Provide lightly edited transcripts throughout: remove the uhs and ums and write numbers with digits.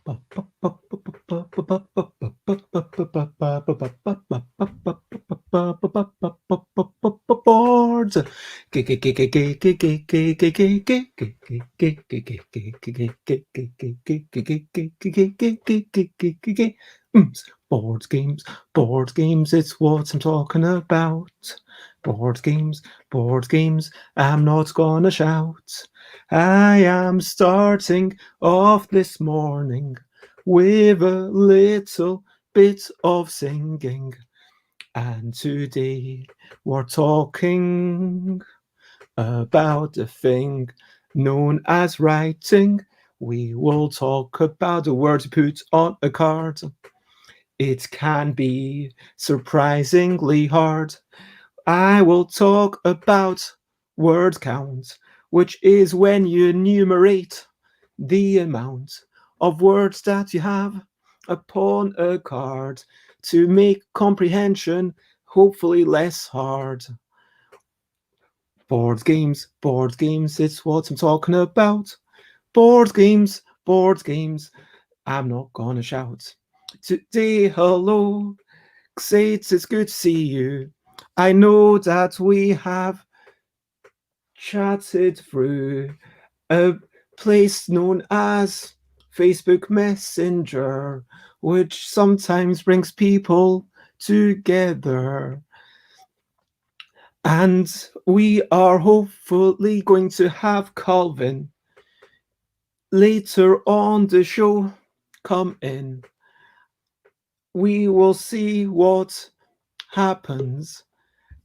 Boards. Board games, board games, it's what I'm talking about. Board games, board games, I'm not gonna shout. I am starting off this morning with a little bit of singing. And today we're talking about a thing known as writing. We will talk about the word to put on a card. It can be surprisingly hard. I will talk about word count, which is when you enumerate the amount of words that you have upon a card to make comprehension hopefully less hard. Board games, it's what I'm talking about. Board games, I'm not gonna shout. Today, hello, say it's good to see you. I know that we have chatted through a place known as Facebook Messenger, which sometimes brings people together. And we are hopefully going to have Calvin later on the show come in. We will see what happens.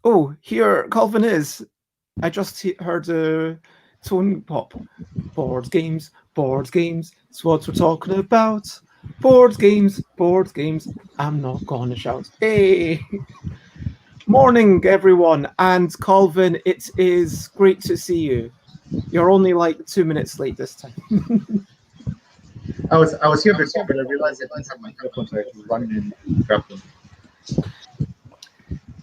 Oh, here Calvin is. I just heard a tone pop. Board games, it's what we're talking about. Board games, I'm not gonna shout. Hey! Morning, everyone, and Calvin, it is great to see you. You're only like 2 minutes late this time. I was here before, but I realized I didn't have my headphones, so I had to run and grab them.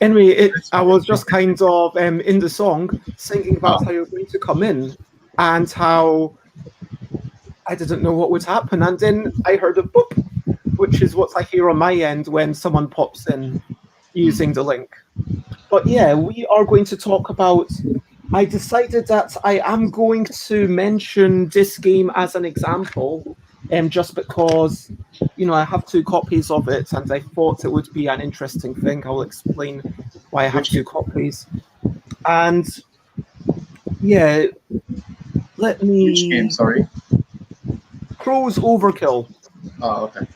Anyway, I was just kind of in the song singing about how you're going to come in and how I didn't know what would happen, and then I heard a boop, which is what I hear on my end when someone pops in using the link. But yeah, we are going to talk about. I decided that I am going to mention this game as an example, just because, you know, I have 2 copies of it, and I thought it would be an interesting thing. I will explain why I have 2 copies. And yeah, let me. Which game? Sorry. Crow's Overkill. Oh, okay.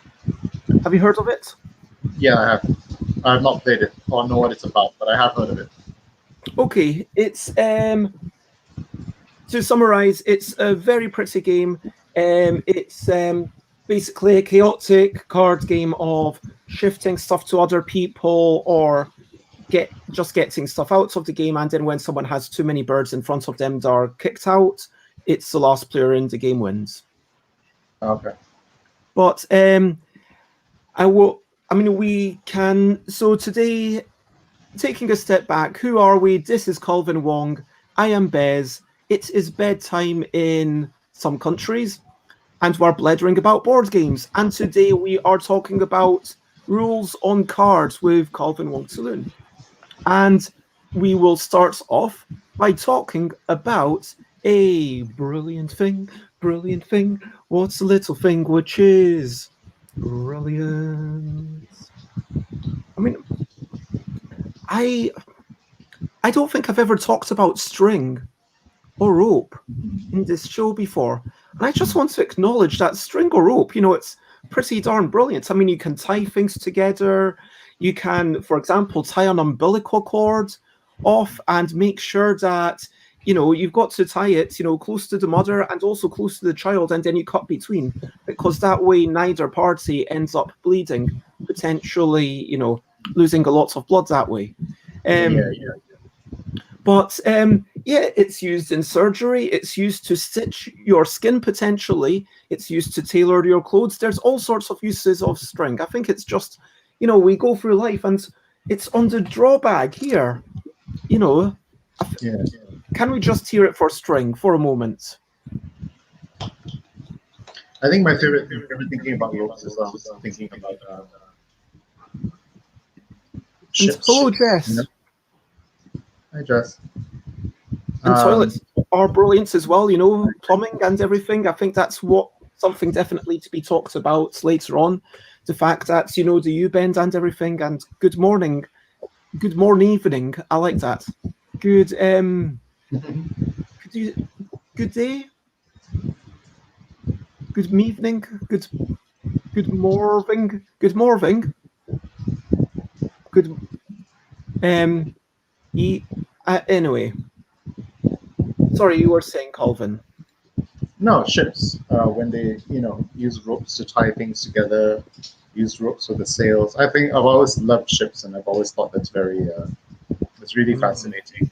Have you heard of it? Yeah, I have. I have not played it or know what it's about, but I have heard of it. Okay, it's to summarize, it's a very pretty game. It's basically a chaotic card game of shifting stuff to other people or just getting stuff out of the game, and then when someone has too many birds in front of them, they're kicked out. It's the last player in the game wins. Okay. But we can. So today, taking a step back, who are we? This is Calvin Wong. I am Bez. It is bedtime in some countries, and we're blethering about board games. And today we are talking about rules on cards with Calvin Wong Tze Loon. And we will start off by talking about a brilliant thing. What's the little thing which is brilliant? I mean, I don't think I've ever talked about string or rope in this show before. And I just want to acknowledge that string or rope, you know, it's pretty darn brilliant. I mean, you can tie things together. You can, for example, tie an umbilical cord off and make sure that, you know, you've got to tie it, you know, close to the mother and also close to the child, and then you cut between, because that way neither party ends up bleeding, potentially, you know, losing a lot of blood that way. But it's used in surgery. It's used to stitch your skin potentially. It's used to tailor your clothes. There's all sorts of uses of string. I think it's just, you know, we go through life and it's on the drawbag here. You know, can we just hear it for string for a moment? I think my favorite thinking about ropes is thinking about And ships. hello, You know? Jess. Hi, Jess. And toilets are brilliant as well, you know, plumbing and everything. I think that's something definitely to be talked about later on. The fact that, you know, the U-bend and everything, and good morning, evening. I like that. Good good day, good evening, good morning, good anyway. Sorry, you were saying, Calvin. No, ships. When they, use ropes to tie things together, use ropes for the sails. I think I've always loved ships, and I've always thought that's really fascinating.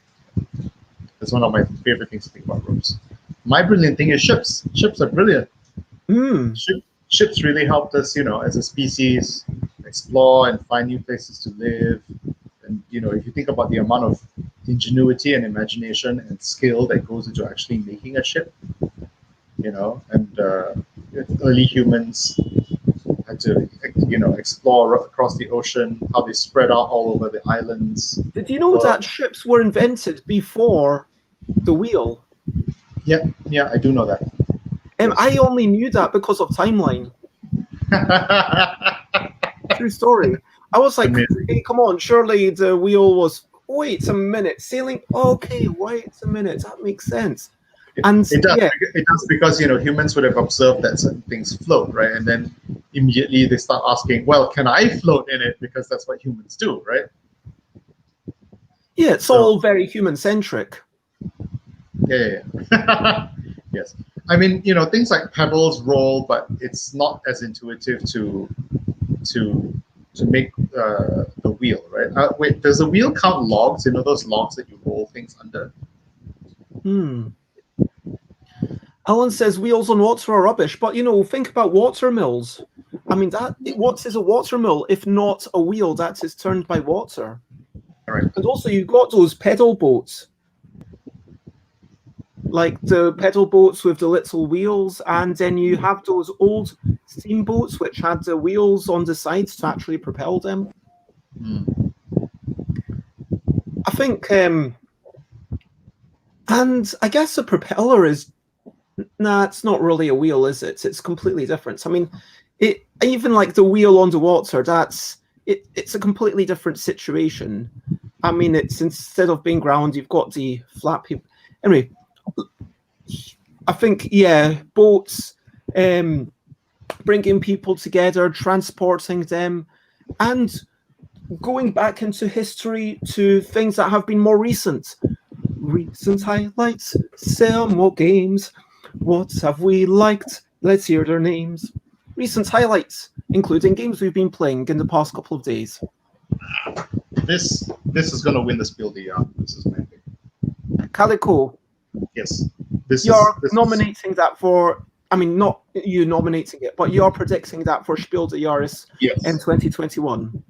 It's one of my favorite things to think about ropes. My brilliant thing is ships. Ships are brilliant. Mm. Ships really helped us, as a species, explore and find new places to live. And if you think about the amount of ingenuity and imagination and skill that goes into actually making a ship, and early humans had to, explore across the ocean, how they spread out all over the islands. Did you know that ships were invented before the wheel? Yeah, I do know that. Yes. I only knew that because of Timeline. True story. I was like, hey, come on, surely the wheel was, wait a minute, sailing, okay, wait a minute, that makes sense. And it does because humans would have observed that certain things float, right? And then immediately they start asking, well, can I float in it? Because that's what humans do, right? Yeah, it's all very human centric. Yeah. Yes. I mean, things like pebbles roll, but it's not as intuitive to make the wheel, right? Wait, does the wheel count logs? Those logs that you roll things under? Alan says wheels on water are rubbish, but think about water mills. I mean, what is a water mill if not a wheel that is turned by water? Right. And also, you've got those pedal boats, like the pedal boats with the little wheels, and then you have those old steamboats which had the wheels on the sides to actually propel them. I think, and I guess a propeller is, it's not really a wheel, is it? It's completely different. I mean, even like the wheel underwater, it's a completely different situation. I mean, it's instead of being ground, you've got the flappy. Anyway, I think, yeah, boats, bringing people together, transporting them, and going back into history to things that have been more recent. Recent highlights, some more games. What have we liked? Let's hear their names. Recent highlights, including games we've been playing in the past couple of days. This is going to win the Spiel des Jahres. This is my pick. Calico. Yes. You're nominating that for, I mean, not you nominating it, but you're predicting that for Spiel des Jahres in 2021.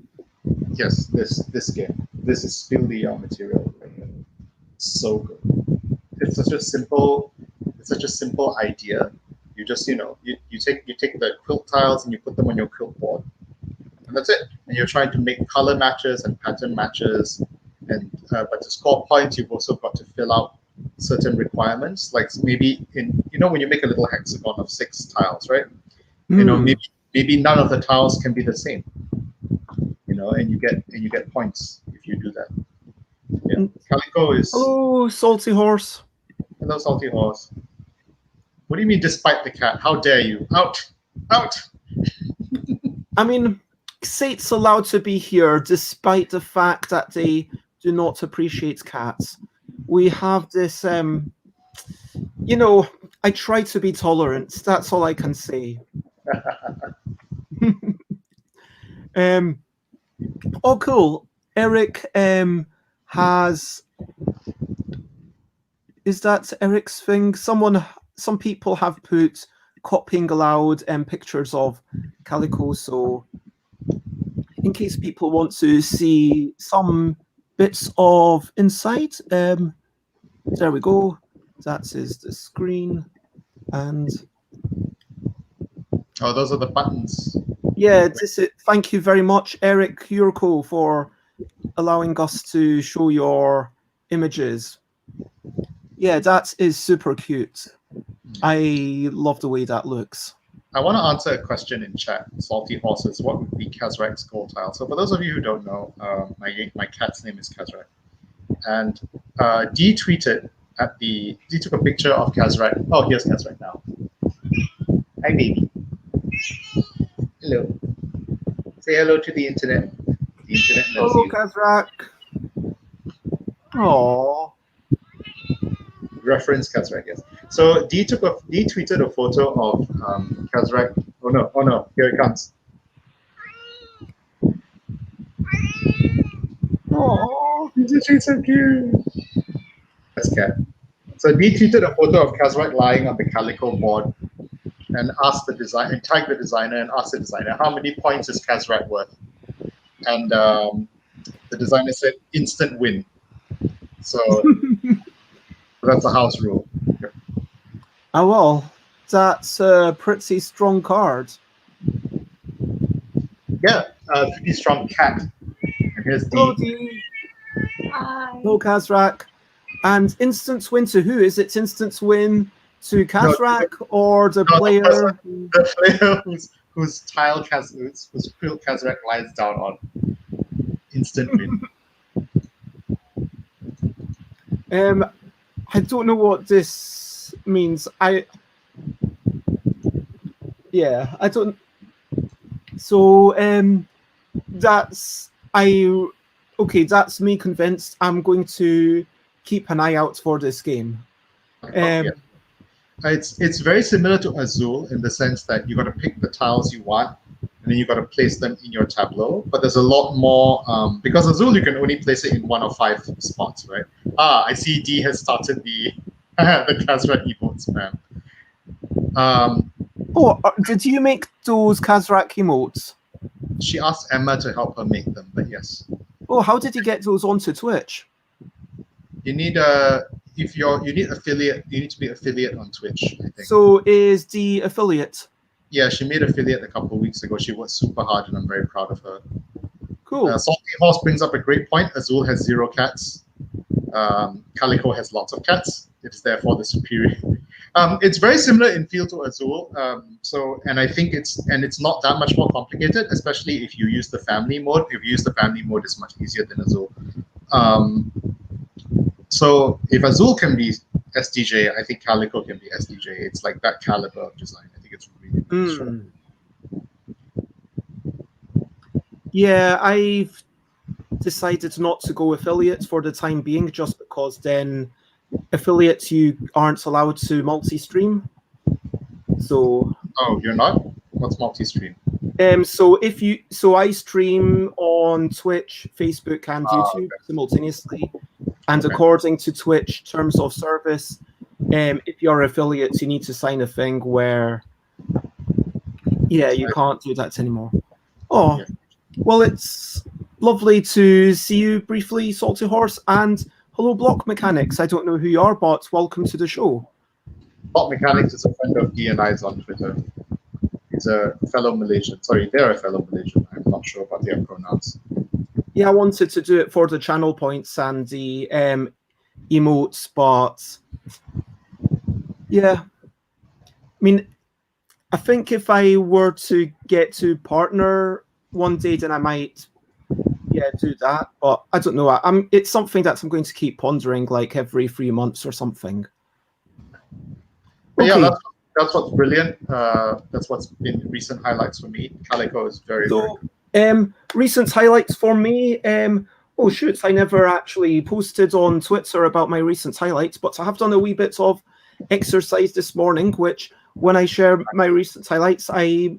Yes, this game. This is Spiel des Jahres material. It's so good. It's such a simple idea. You just you take the quilt tiles and you put them on your quilt board, and that's it. And you're trying to make color matches and pattern matches, and but to score points, you've also got to fill out certain requirements. Like maybe when you make a little hexagon of 6 tiles, right? Maybe none of the tiles can be the same. And you get points if you do that. Yeah. Calico is. Hello, Salty Horse. Hello, Salty Horse. What do you mean, despite the cat? How dare you? Out! Out! I mean, Sate's allowed to be here despite the fact that they do not appreciate cats. We have this, I try to be tolerant. That's all I can say. Oh, cool. Eric has. Is that Eric's thing? Some people have put copying aloud pictures of Calico, so in case people want to see some bits of insight, there we go. That is the screen, and Oh, those are the buttons. Yeah, thank you very much, Eric Yurko, for allowing us to show your images. Yeah, that is super cute. I love the way that looks. I want to answer a question in chat. Salty Horses, what would be Kazrak's goal tile? So for those of you who don't know, my cat's name is Kazrak. And D tweeted D took a picture of Kazrak. Oh, here's Kazrak now. Hi, baby. Hello. Say hello to the internet. The internet knows Hello, you. Kazrak. Aww. Reference Kazrak, yes. So D tweeted a photo of Kazrak. Oh no, here it comes. Aww. She's so cute. That's cat. So D tweeted a photo of Kazrak lying on the calico board and asked the designer, tagged the designer and asked the designer, how many points is Kazrak worth? And the designer said, instant win. So that's the house rule. Oh well, that's a pretty strong card. Yeah, pretty strong cat. And here's D. Hello, D. Hi. Hello, Kazrak. And instant win to who? Is it instant win to Kazrak or the player? The player whose tile whose quilt Kazrak lies down on. Instant win. I don't know what this means. I don't. So that's that's me convinced. I'm going to keep an eye out for this game. It's very similar to Azul in the sense that you got to pick the tiles you want, and then you got to place them in your tableau. But there's a lot more because Azul you can only place it in 1 of 5 spots, right? I see D has started the the Kazrak emote spam. Did you make those Kazrak emotes? She asked Emma to help her make them, but yes. Oh, how did you get those onto Twitch? You need you need affiliate. You need to be affiliate on Twitch, I think. So is the affiliate? Yeah, she made affiliate a couple of weeks ago. She worked super hard, and I'm very proud of her. Cool. Salty Horse brings up a great point. Azul has 0 cats. Calico has lots of cats. It's therefore the superior. It's very similar in feel to Azul. And I think it's not that much more complicated, especially if you use the family mode. If you use the family mode, it's much easier than Azul. So if Azul can be SDJ, I think Calico can be SDJ. It's like that caliber of design. I think it's really strong. Yeah, I've decided not to go affiliates for the time being, just because then affiliates you aren't allowed to multi-stream. So you're not? What's multi-stream? So I stream on Twitch, Facebook, and YouTube simultaneously. And according to Twitch terms of service, if you're affiliates, you need to sign a thing where you can't do that anymore. Well, it's lovely to see you briefly, Salty Horse, and hello, Block Mechanics. I don't know who you are, but welcome to the show. Block Mechanics is a friend of D and I's on Twitter. He's a fellow Malaysian. Sorry, they're a fellow Malaysian. I'm not sure about their pronouns. Yeah, I wanted to do it for the channel points and the emotes, but yeah. I mean, I think if I were to get to partner one day, then I might do that. But I don't know. It's something that I'm going to keep pondering like every 3 months or something. Okay. Yeah, that's what's brilliant. That's what's been recent highlights for me. Calico is very good. Recent highlights for me. Oh shoot, I never actually posted on Twitter about my recent highlights, but I have done a wee bit of exercise this morning, which when I share my recent highlights, I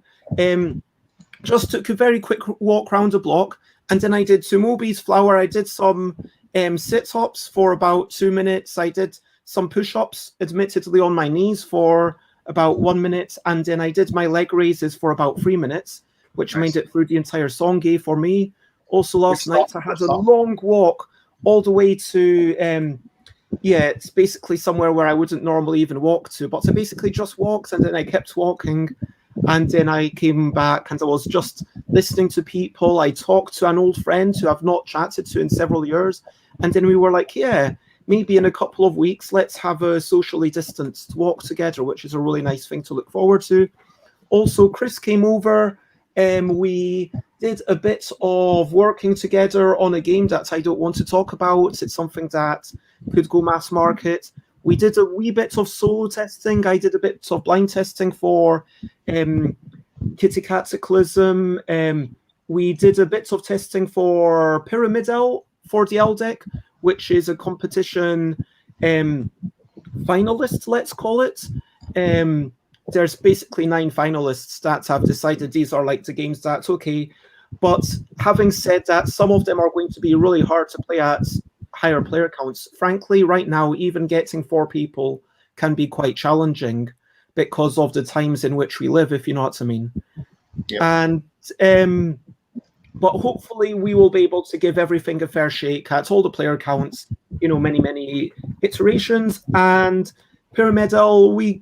just took a very quick walk around the block, and then I did Sumobi's flower. I did some sit-ups for about 2 minutes. I did some push-ups, admittedly on my knees, for about 1 minute, and then I did my leg raises for about 3 minutes, which made it through the entire song game for me. Also last night I had a long walk all the way to it's basically somewhere where I wouldn't normally even walk to, but I basically just walked, and then I kept walking, And then I came back and I was just listening to people. I talked to an old friend who I've not chatted to in several years. And then we were like, yeah, maybe in a couple of weeks, let's have a socially distanced walk together, which is a really nice thing to look forward to. Also, Chris came over. We did a bit of working together on a game that I don't want to talk about. It's something that could go mass market. We did a wee bit of solo testing. I did a bit of blind testing for Kitty Cataclysm. We did a bit of testing for Pyramidal for the L deck, which is a competition finalist, let's call it. There's basically 9 finalists that have decided these are like the games that's okay. But having said that, some of them are going to be really hard to play at higher player counts. Frankly, right now, even getting 4 people can be quite challenging because of the times in which we live, if you know what I mean. Yeah. And but hopefully we will be able to give everything a fair shake at all the player counts, many iterations. And Pyramidal, we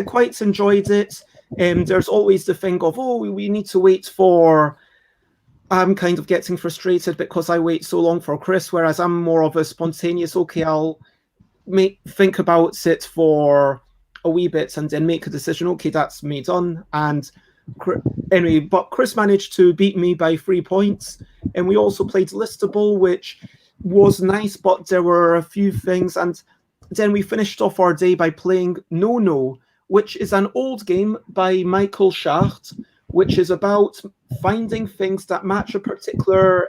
quite enjoyed it. There's always the thing of, we need to wait for. I'm kind of getting frustrated because I wait so long for Chris, whereas I'm more of a spontaneous, okay, I'll think about it for a wee bit and then make a decision. Okay, that's me done. And anyway, but Chris managed to beat me by 3 points. And we also played Listable, which was nice, but there were a few things. And then we finished off our day by playing No No, which is an old game by Michael Schacht, which is about finding things that match a particular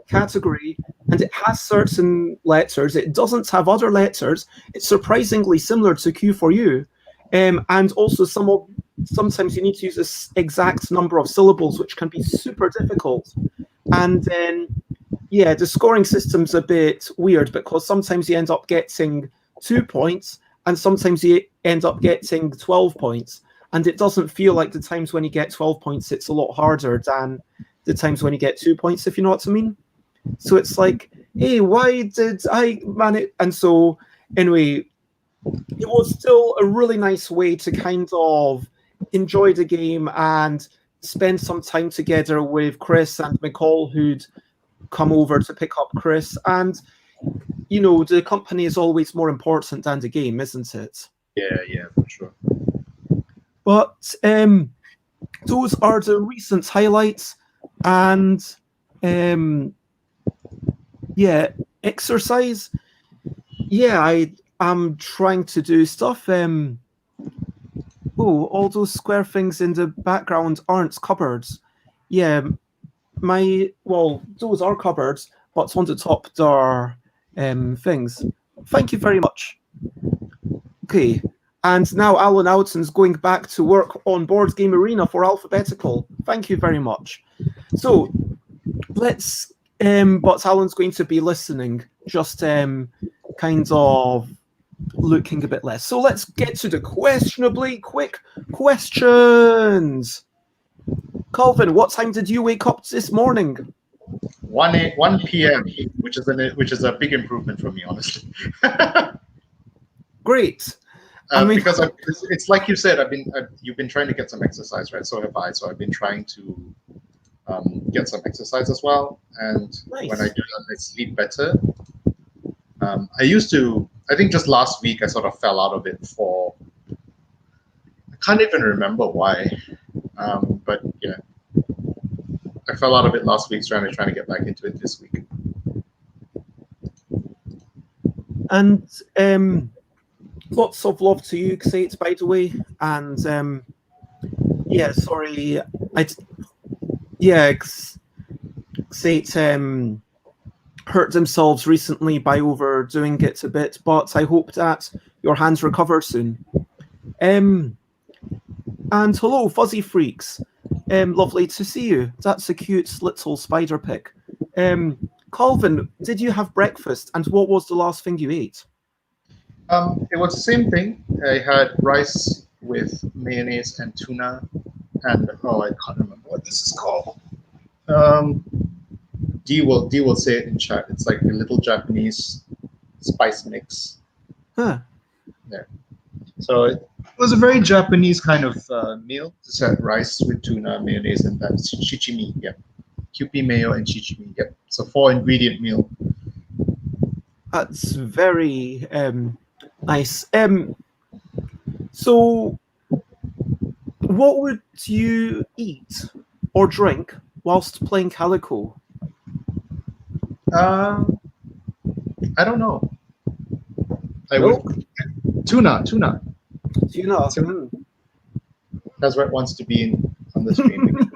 category, and it has certain letters. It doesn't have other letters. It's surprisingly similar to Q4U, and also sometimes you need to use this exact number of syllables, which can be super difficult. And then, the scoring system's a bit weird because sometimes you end up getting 2 points, and sometimes you end up getting 12 points. And it doesn't feel like the times when you get 12 points, it's a lot harder than the times when you get 2 points, if you know what I mean. So it's like, hey, why did I manage? And so, anyway, it was still a really nice way to kind of enjoy the game and spend some time together with Chris and McCall, who'd come over to pick up Chris. And, the company is always more important than the game, isn't it? Yeah, for sure. But those are the recent highlights. And exercise. I am trying to do stuff. All those square things in the background aren't cupboards. Those are cupboards, but on the top there are things. Thank you very much. Okay, and now Alan Oughton's going back to work on Board Game Arena for Alphabetical. Thank you very much. So let's. But Alan's going to be listening, just kind of looking a bit less. So let's get to the questionably quick questions. Calvin, what time did you wake up this morning? 1 p.m., which is a big improvement for me, honestly. Great. Because it's like you said, you've been trying to get some exercise, right? So have I. So I've been trying to get some exercise as well, and nice. When I do that, I sleep better. I think just last week I sort of fell out of it I can't even remember why, but yeah, I fell out of it last week, trying to get back into it this week. And lots of love to you, Xate, by the way. And sorry, Xate hurt themselves recently by overdoing it a bit, but I hope that your hands recover soon. And hello, Fuzzy Freaks. Lovely to see you. That's a cute little spider pic. Calvin, did you have breakfast, and what was the last thing you ate? It was the same thing. I had rice with mayonnaise and tuna, and I can't remember what this is called. D will say it in chat. It's like a little Japanese spice mix. Huh. Yeah. So was a very Japanese kind of meal. Just had rice with tuna, mayonnaise, and that shichimi. Yep. Kewpie mayo and shichimi. Yep. So 4-ingredient meal. That's very nice. So what would you eat or drink whilst playing Calico? I don't know. I Milk? would tuna. Tuna. That's where it wants to be on the screen.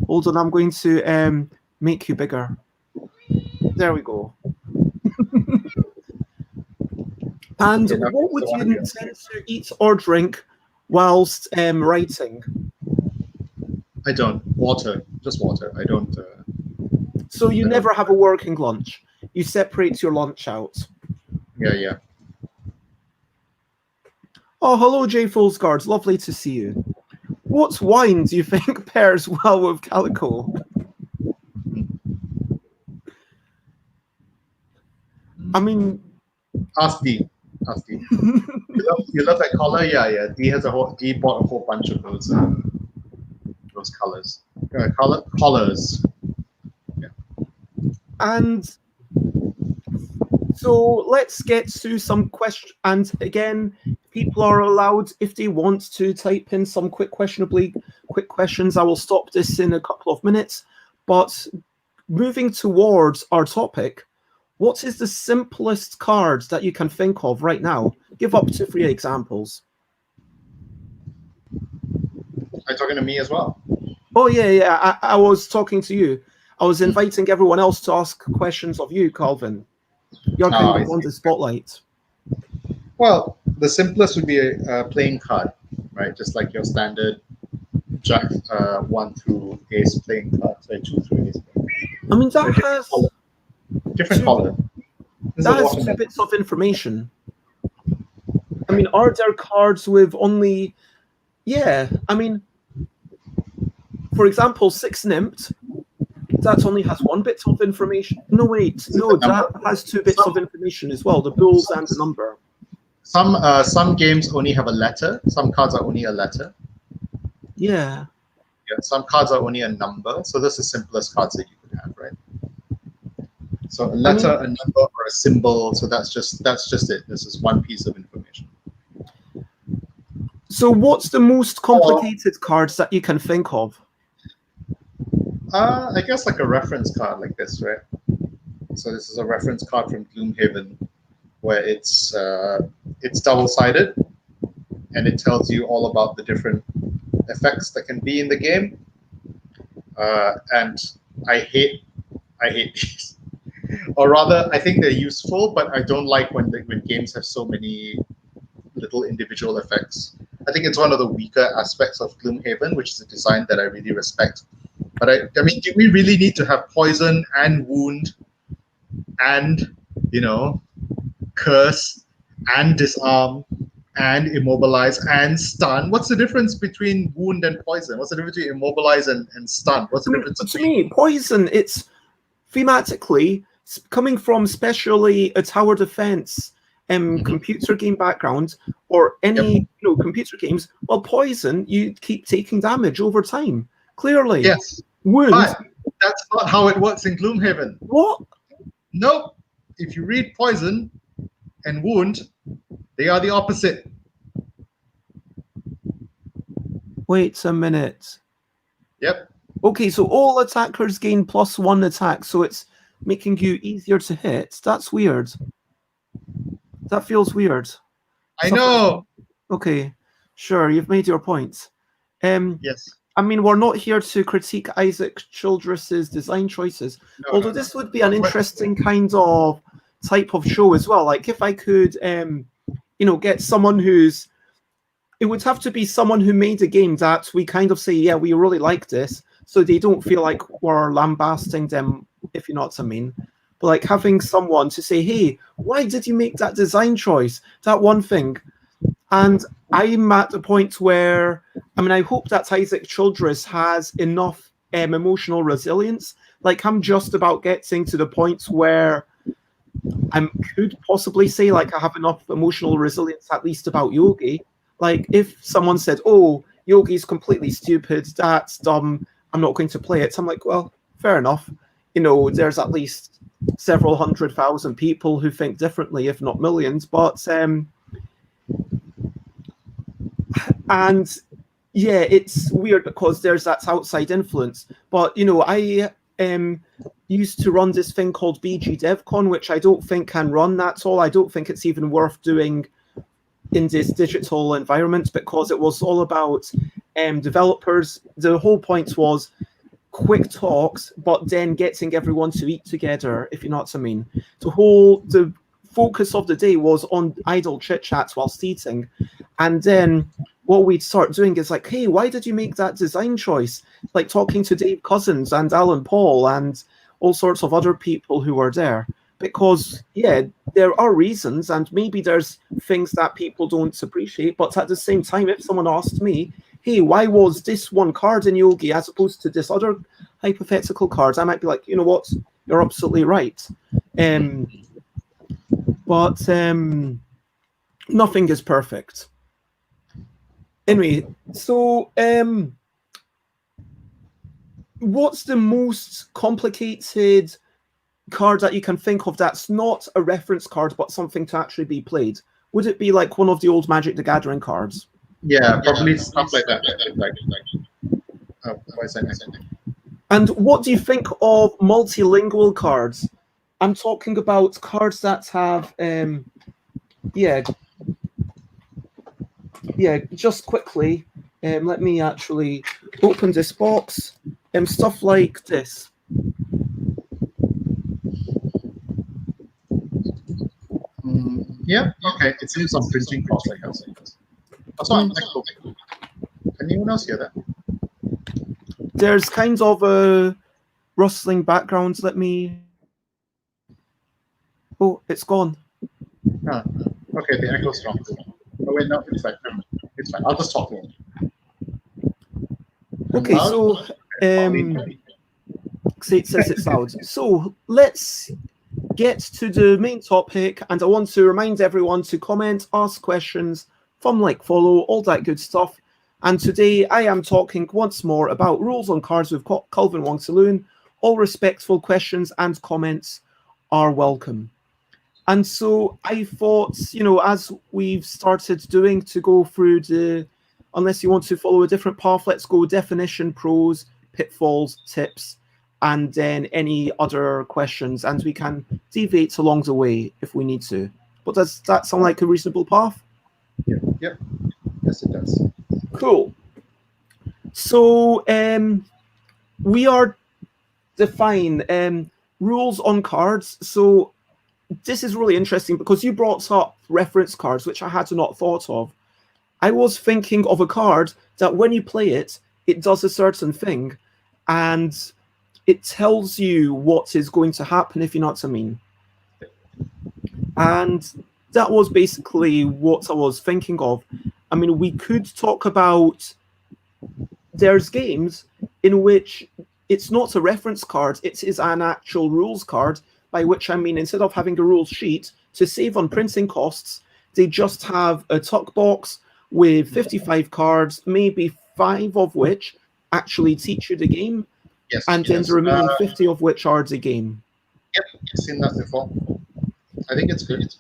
Hold on, I'm going to make you bigger. There we go. And Okay, what would you intend to eat or drink whilst writing? I don't. Water. Just water. I don't. So you never have a working lunch. You separate your lunch out. Yeah. Oh, hello, Jay Folsgard. Lovely to see you. What wine do you think pairs well with Calico? I mean, ask D. You love that color? Yeah. D bought a whole bunch of those colors. Collars. Yeah. And so let's get to some questions. And again, people are allowed, if they want to, type in some quick questions. I will stop this in a couple of minutes. But moving towards our topic, what is the simplest card that you can think of right now? Give up to 3 examples. Are you talking to me as well? Oh, yeah. I was talking to you. I was inviting everyone else to ask questions of you, Calvin. You're kind of on the spotlight. Well, the simplest would be a plain card, right? Just like your standard Jack 1 through Ace playing card. So 2 through Ace. I mean, that has different color. That has 2 bits of information. I mean, are there cards with only? Yeah, I mean, for example, 6 Nymphed. That only has 1 bit of information. No, wait, no, that has 2 bits of information as well. The bulls and the number. Some games only have a letter. Some cards are only a letter. Yeah. Yeah. Some cards are only a number. So that's the simplest cards that you could have, right? So a letter, a number, or a symbol. So that's just it. This is 1 piece of information. So what's the most complicated cards that you can think of? I guess like a reference card like this, right? So this is a reference card from Gloomhaven, where it's double-sided, and it tells you all about the different effects that can be in the game. And I hate these, or rather, I think they're useful, but I don't like when games have so many little individual effects. I think it's one of the weaker aspects of Gloomhaven, which is a design that I really respect. But I mean, do we really need to have poison and wound and, curse and disarm and immobilize and stun? What's the difference between wound and poison? What's the difference between immobilize and stun? What's the difference between... To me, poison, it's thematically coming from especially a tower defense computer game background or any computer games. Well, poison, you keep taking damage over time. Clearly. Yes. Wound. But that's not how it works in Gloomhaven. What? Nope. If you read poison and wound, they are the opposite. Wait a minute. Yep. Okay, so all attackers gain +1 attack, so it's making you easier to hit. That's weird. That feels weird. I know. Okay, sure, you've made your point. Yes. I mean, we're not here to critique Isaac Childress's design choices, although this would be an interesting kind of type of show as well. Like if I could, get someone who's, it would have to be someone who made a game that we kind of say, yeah, we really like this, so they don't feel like we're lambasting them, if you know what I mean. But like having someone to say, hey, why did you make that design choice? That one thing. And I'm at the point where, I mean, I hope that Isaac Childress has enough emotional resilience. Like I'm just about getting to the point where I could possibly say like I have enough emotional resilience at least about Yogi. Like if someone said, "Oh, Yogi's completely stupid, that's dumb, I'm not going to play it," so I'm like, well, fair enough. You know, there's at least several 100,000 people who think differently, if not millions. But and yeah, it's weird because there's that outside influence. But you know, I used to run this thing called BG DevCon, which I don't think can run. That's all. I don't think it's even worth doing in this digital environment because it was all about developers. The whole point was quick talks, but then getting everyone to eat together, if you know what I mean. The focus of the day was on idle chit chats whilst eating. And then what we'd start doing is like, hey, why did you make that design choice? Like talking to Dave Cousins and Alan Paul and all sorts of other people who were there. Because, yeah, there are reasons, and maybe there's things that people don't appreciate. But at the same time, if someone asked me, hey, why was this one card in Yogi as opposed to this other hypothetical card, I might be like, you know what, you're absolutely right. But nothing is perfect. Anyway, so what's the most complicated card that you can think of that's not a reference card but something to actually be played? Would it be like one of the old Magic the Gathering cards? Yeah, probably stuff like that. And what do you think of multilingual cards? I'm talking about cards that have, just quickly, let me actually open this box. Stuff like this. Yeah, okay. It seems some printing cost, I guess. Also, I'm like, can anyone else hear that? There's kind of a rustling background. Let me. Oh, it's gone. Ah, okay, the echo's strong. Oh wait, no, it's fine. It's fine. I'll just talk to him. Okay, so it says it's loud. So let's get to the main topic, and I want to remind everyone to comment, ask questions, thumb, like, follow, all that good stuff. And today I am talking once more about rules on cards with Calvin Wong Tze Loon. All respectful questions and comments are welcome. And so I thought, you know, as we've started doing, to go through the, unless you want to follow a different path, let's go definition, pros, pitfalls, tips, and then any other questions, and we can deviate along the way if we need to. But does that sound like a reasonable path? Yeah. Yep. Yes, it does. Cool. So we are define rules on cards. So this is really interesting because you brought up reference cards, which I had not thought of. I was thinking of a card that when you play it, it does a certain thing, and it tells you what is going to happen, if you know what I mean. And that was basically what I was thinking of. I mean, we could talk about, there's games in which it's not a reference card, it is an actual rules card, by which I mean instead of having a rules sheet to save on printing costs, they just have a tuck box with 55 cards, maybe 5 of which actually teach you the game, yes, and then the remaining 50 of which are the game. Yep, I've seen that before. I think it's good.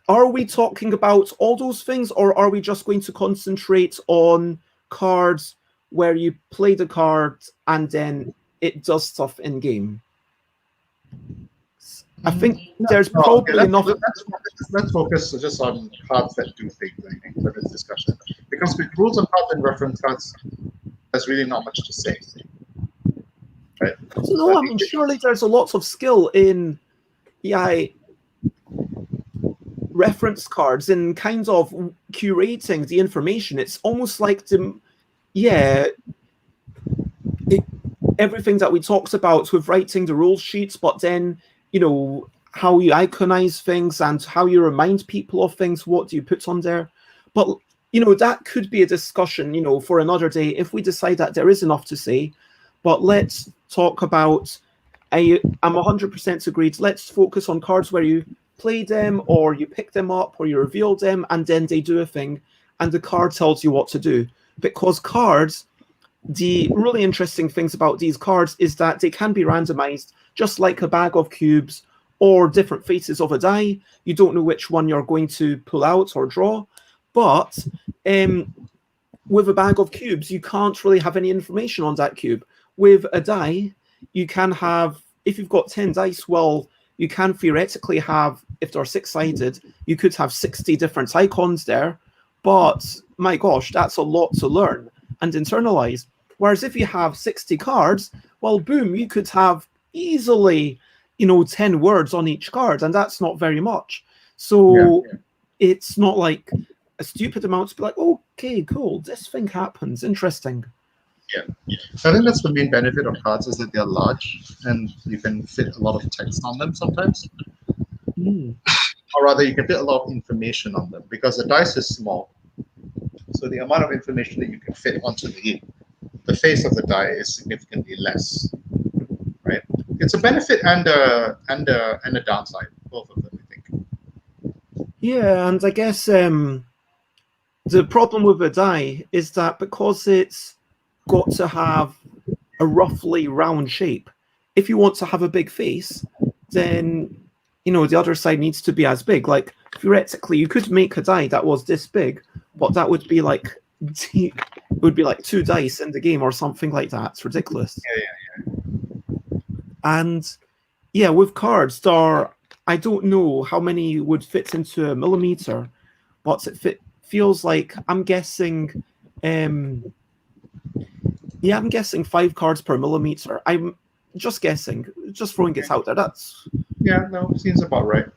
Are we talking about all those things, or are we just going to concentrate on cards where you play the card and then it does stuff in game? I think there's probably enough. Let's focus just on cards that do things, I think, for this discussion. Because with rules on cards and reference cards, there's really not much to say. Right? No, I mean, surely there's a lot of skill in reference cards and kind of curating the information. It's almost like everything that we talked about with writing the rule sheets, but then, you know, how you iconize things and how you remind people of things, what do you put on there. But, you know, that could be a discussion, you know, for another day if we decide that there is enough to say. But let's talk about I'm 100% agreed. Let's focus on cards where you play them, or you pick them up, or you reveal them, and then they do a thing, and the card tells you what to do. Because cards, the really interesting things about these cards is that they can be randomized, just like a bag of cubes or different faces of a die. You don't know which one you're going to pull out or draw. But with a bag of cubes, you can't really have any information on that cube. With a die, you can have, if you've got 10 dice, well, you can theoretically have, if they're 6-sided, you could have 60 different icons there. But my gosh, that's a lot to learn and internalize. Whereas if you have 60 cards, well, boom, you could have easily, 10 words on each card, and that's not very much. So it's not like a stupid amount to be like, okay, cool, this thing happens, interesting. Yeah, I think that's the main benefit of cards, is that they're large and you can fit a lot of text on them sometimes. Or rather, you can fit a lot of information on them because the dice is small. So the amount of information that you can fit onto the face of the die is significantly less, right? It's a benefit and a downside, both of them, I think. Yeah, and I guess the problem with a die is that because it's got to have a roughly round shape, if you want to have a big face, then the other side needs to be as big. Like theoretically, you could make a die that was this big, but that would be like it would be like 2 dice in the game or something like that. It's ridiculous. Yeah. And yeah, with cards, I don't know how many would fit into a millimeter, but feels like I'm guessing. I'm guessing 5 cards per millimeter. I'm just guessing, just throwing it out there. Seems about right.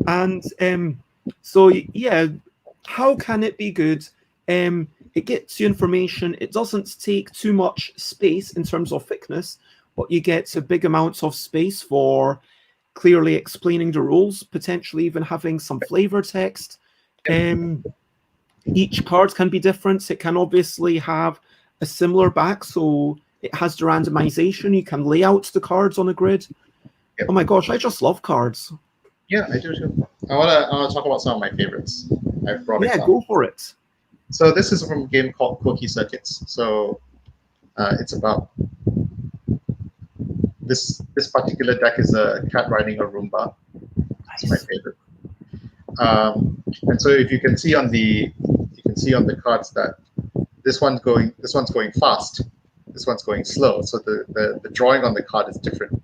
And so yeah, how can it be good? It gets you information. It doesn't take too much space in terms of thickness, but you get a big amount of space for clearly explaining the rules, potentially even having some flavor text. Each card can be different. It can obviously have a similar back, so it has the randomization. You can lay out the cards on a grid. Yep. Oh my gosh, I just love cards. Yeah, I do too. I wanna talk about some of my favorites. I've brought some. Go for it. So this is from a game called Quirky Circuits. So it's about this particular deck is a cat riding a Roomba. That's my favorite. And so if you can see on the cards that this one's going fast, this one's going slow. So the drawing on the card is different.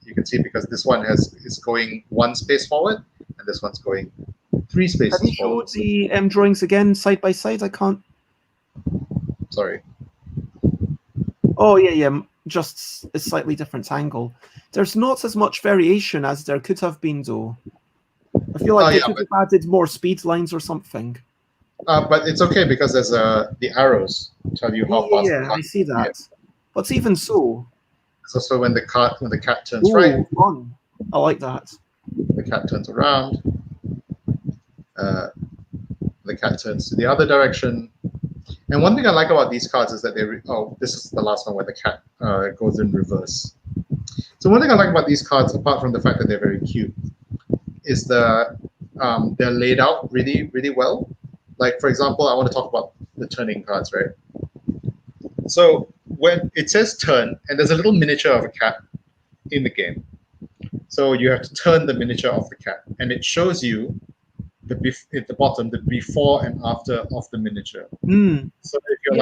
You can see because this one is going 1 space forward, and this one's going 3 spaces forward. Can you show the drawings again side by side? I can't. Sorry. Oh yeah, just a slightly different angle. There's not as much variation as there could have been, though. I feel like they could have added more speed lines or something. But it's okay because there's the arrows tell you how fast. Yeah, I see that. Yeah. But even so. So when the cat turns right. Fun. I like that. The cat turns around. The cat turns to the other direction. And one thing I like about these cards is that this is the last one where the cat goes in reverse. So one thing I like about these cards, apart from the fact that they're very cute, is they're laid out really, really well. Like, for example, I want to talk about the turning cards, right? So when it says turn, and there's a little miniature of a cat in the game. So you have to turn the miniature of the cat, and it shows you at the bottom the before and after of the miniature. So if you're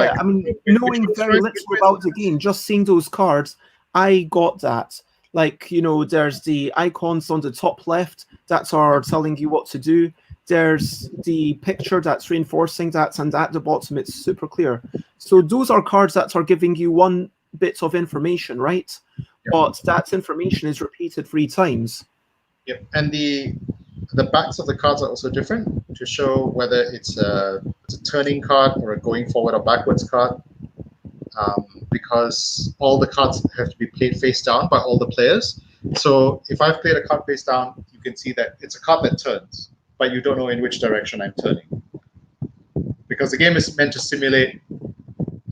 knowing very little about the game, just seeing those cards, I got that. Like, there's the icons on the top left that are telling you what to do. There's the picture that's reinforcing that, and at the bottom it's super clear. So those are cards that are giving you 1 bit of information, right? Yep. But that information is repeated 3 times. Yep, and the backs of the cards are also different to show whether it's a turning card or a going forward or backwards card. Because all the cards have to be played face down by all the players. So if I've played a card face down, you can see that it's a card that turns, but you don't know in which direction I'm turning. Because the game is meant to simulate,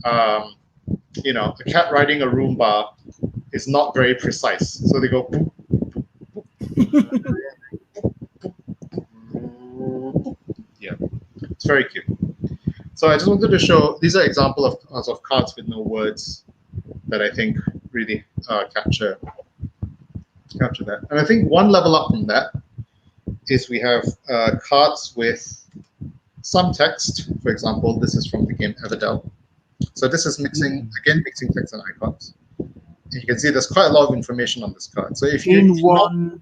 a cat riding a Roomba is not very precise. So they go boop, boop, boop, boop. Yeah, it's very cute. So I just wanted to show, these are examples of cards with no words that I think really capture that. And I think one level up from that is we have cards with some text. For example, this is from the game Everdell. So this is mixing text and icons. You can see there's quite a lot of information on this card. So if you Gain one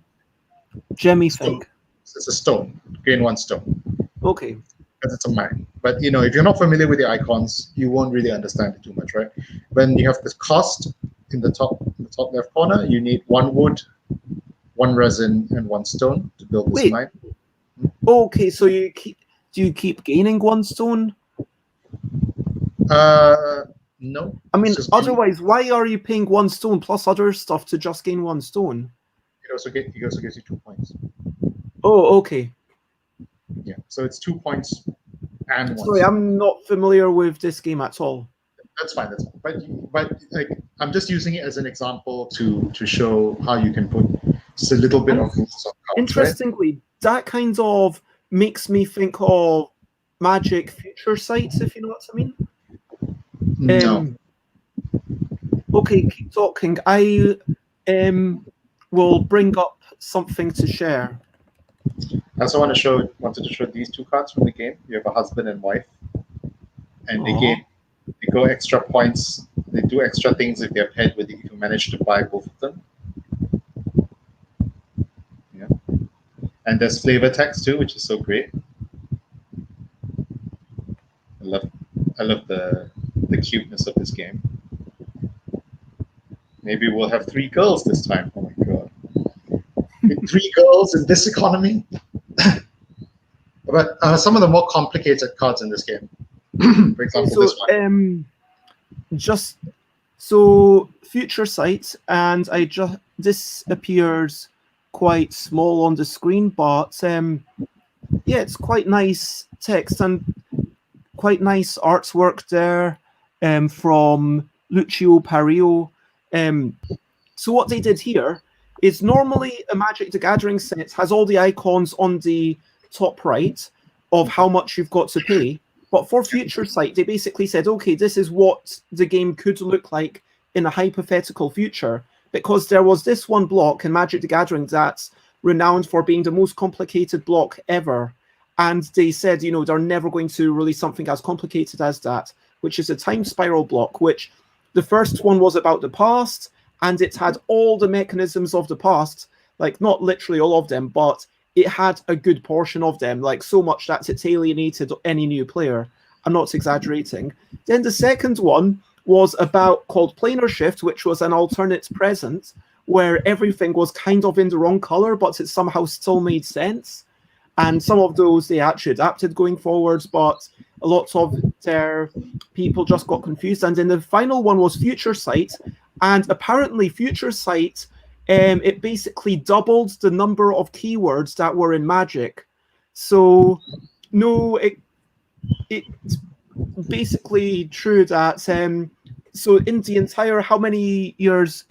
gemmy thing. It's a stone. Gain one stone. Okay. Because it's a mine. But you know, if you're not familiar with the icons, you won't really understand it too much, right? When you have the cost in the top left corner, you need one wood, one resin, and one stone to build this mine. Okay, so do you keep gaining one stone? No. I mean, otherwise, why are you paying one stone plus other stuff to just gain one stone? It also gives you 2 points. Oh, okay. Yeah, so it's 2 points and 1 Sorry, stone. I'm not familiar with this game at all. That's fine. But like I'm just using it as an example to show how you can put just a little bit of rules on cards. Interestingly, right? That kind of makes me think of Magic Future Sites, if you know what I mean. No. Okay, keep talking. I will bring up something to share. I also wanted to show these 2 cards from the game. You have a husband and wife, and they go extra points. They do extra things if they're paired with you. If you manage to buy both of them. Yeah, and there's flavor text too, which is so great. I love the cuteness of this game. Maybe we'll have 3 girls this time. Oh my god. With 3 girls in this economy? But some of the more complicated cards in this game. For example, this one. Just so Future Sight, and this appears quite small on the screen, but yeah, it's quite nice text and quite nice artwork there from Lucio Parillo. So what they did here is normally a Magic the Gathering set has all the icons on the top right of how much you've got to pay. But for Future Sight, they basically said, okay, this is what the game could look like in a hypothetical future, because there was this one block in Magic the Gathering that's renowned for being the most complicated block ever. And they said, you know, they're never going to release something as complicated as that, which is a time spiral block, which the first one was about the past, and it had all the mechanisms of the past, like not literally all of them, but it had a good portion of them, like so much that it's alienated any new player. I'm not exaggerating. Then the second one was called Planar Shift, which was an alternate present where everything was kind of in the wrong color, but it somehow still made sense. And some of those they actually adapted going forwards, but a lot of their people just got confused. And then the final one was Future Sight, and apparently Future Sight, it basically doubled the number of keywords that were in Magic. So no, it's basically true that so in the entire how many years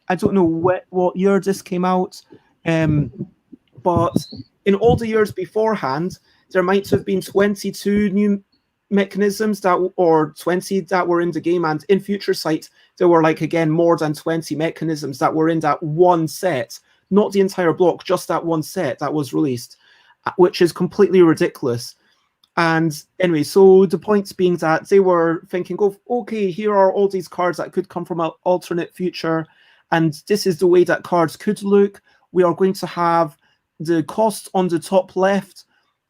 I don't know what year this came out, but in all the years beforehand, there might have been 22 new mechanisms or 20 that were in the game, and in Future Sight there were like again more than 20 mechanisms that were in that one set, not the entire block, just that one set that was released, which is completely ridiculous. And anyway, so the points being that they were thinking of, okay, here are all these cards that could come from an alternate future, and this is the way that cards could look. We are going to have the cost on the top left,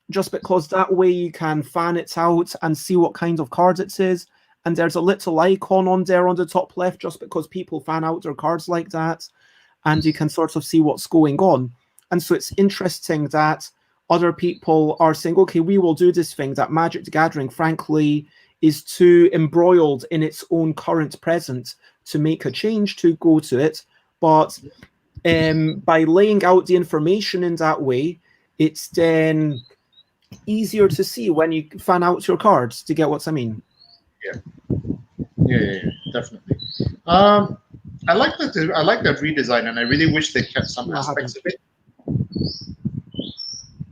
just because that way you can fan it out and see what kind of card it is. And there's a little icon on there on the top left, just because people fan out their cards like that. And you can sort of see what's going on. And so it's interesting that other people are saying, okay, we will do this thing that Magic the Gathering, frankly, is too embroiled in its own current present to make a change to go to it. But by laying out the information in that way, it's then easier to see when you fan out your cards, to get what I mean. Yeah, definitely. I like that. I like that redesign, and I really wish they kept some No, I aspects haven't. of it.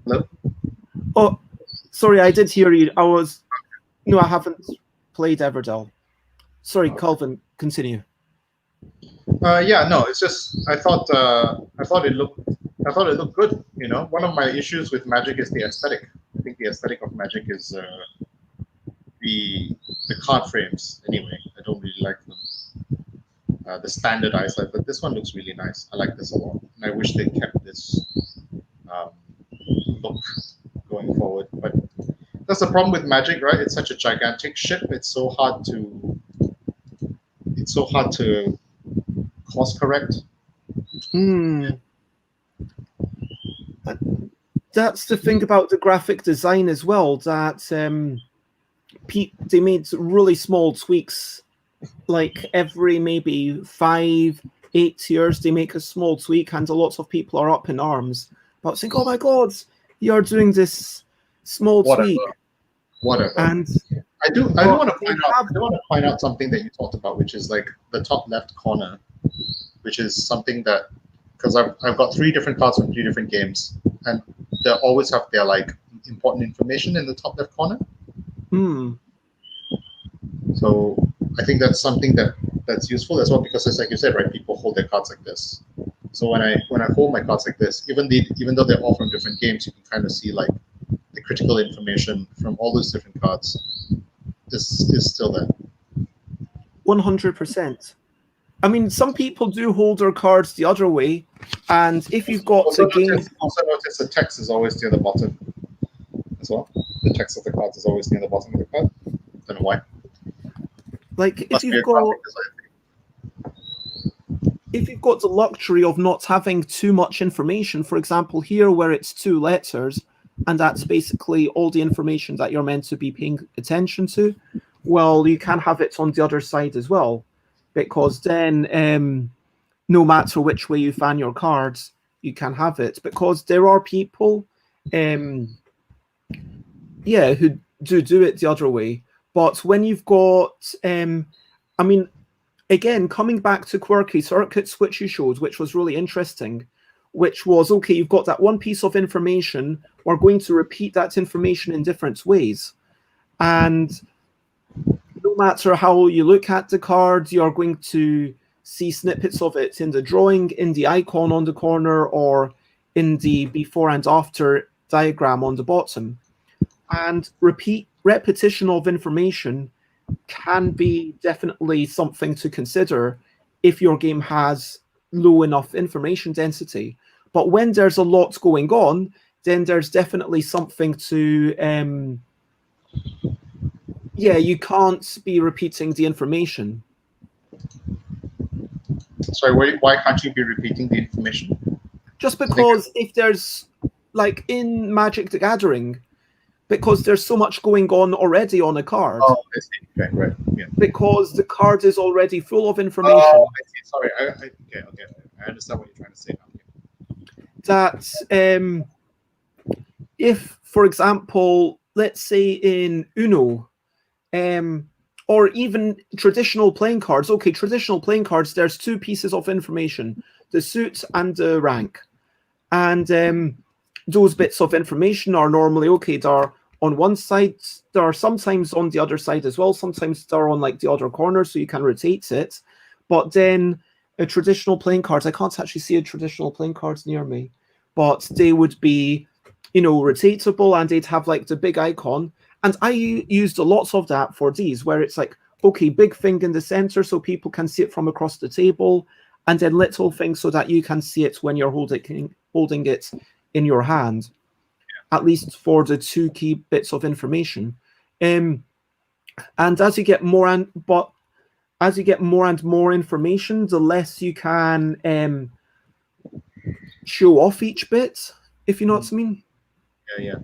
Hello? Oh, sorry, I did hear you. No, I haven't played Everdell. Sorry, Calvin, continue. Yeah, no, it's just I thought it looked good. You know, one of my issues with Magic is the aesthetic. I think the aesthetic of Magic is the the card frames. Anyway, I don't really like them. The standard eyesight, but this one looks really nice. I like this a lot, and I wish they kept this um, look going forward. But that's the problem with Magic, right? It's such a gigantic ship. It's so hard to course correct. Hmm. That's the thing about the graphic design as well, that they made really small tweaks, like every maybe 5, 8 years they make a small tweak, and a lot of people are up in arms about saying, oh my god, you're doing this small tweak. Whatever. And I do want to point out something that you talked about, which is like the top left corner, which is something that, because I've got 3 different cards from 3 different games, and they always have their like important information in the top left corner. So I think that's something that's useful as well, because it's like you said, right? People hold their cards like this. So when I hold my cards like this, even though they're all from different games, you can kind of see like the critical information from all those different cards is still there. 100%. I mean, some people do hold their cards the other way, and if you've got Also a game... notice the text is always near the bottom as well. The text of the cards is always near the bottom of the card. Don't know why. Like, if you've got the luxury of not having too much information, for example, here where it's 2 letters, and that's basically all the information that you're meant to be paying attention to, well, you can have it on the other side as well, because then no matter which way you fan your cards, you can have it. Because there are people, who do it the other way. But when you've got, I mean, again, coming back to quirky circuits, which you showed, which was really interesting, which was, okay, you've got that one piece of information, we're going to repeat that information in different ways. And no matter how you look at the card, you're going to see snippets of it in the drawing, in the icon on the corner, or in the before and after diagram on the bottom. And repetition of information can be definitely something to consider if your game has low enough information density. But when there's a lot going on, then there's definitely something to you can't be repeating the information. Sorry, why can't you be repeating the information? Just because if there's, like in Magic the Gathering, because there's so much going on already on a card. Oh, I see. Okay, right. Yeah. Because the card is already full of information. Oh, I see. Sorry. Okay. I understand what you're trying to say now. That if, for example, let's say in Uno, or even traditional playing cards. Okay, traditional playing cards, there's 2 pieces of information, the suit and the rank. And those bits of information are normally, okay, they're on one side, they're sometimes on the other side as well, sometimes they're on like the other corner, so you can rotate it. But then a traditional playing cards, I can't actually see a traditional playing cards near me, but they would be, rotatable, and they'd have like the big icon. And I used a lot of that for these, where it's like, okay, big thing in the center so people can see it from across the table, and then little things so that you can see it when you're holding it in your hand, at least for the 2 key bits of information. And as you get more and more information, the less you can show off each bit, if you know what I mean. Yeah.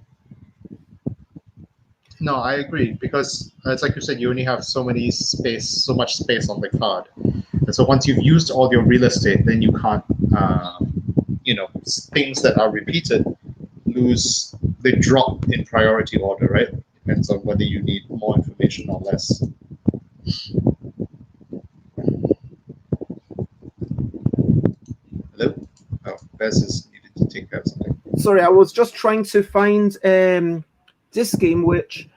No, I agree, because it's like you said, you only have so much space on the card, and so once you've used all your real estate, then you can't, things that are repeated they drop in priority order, right? Depends on whether you need more information or less. Bez is needed to take care of something. Sorry, I was just trying to find this game, which,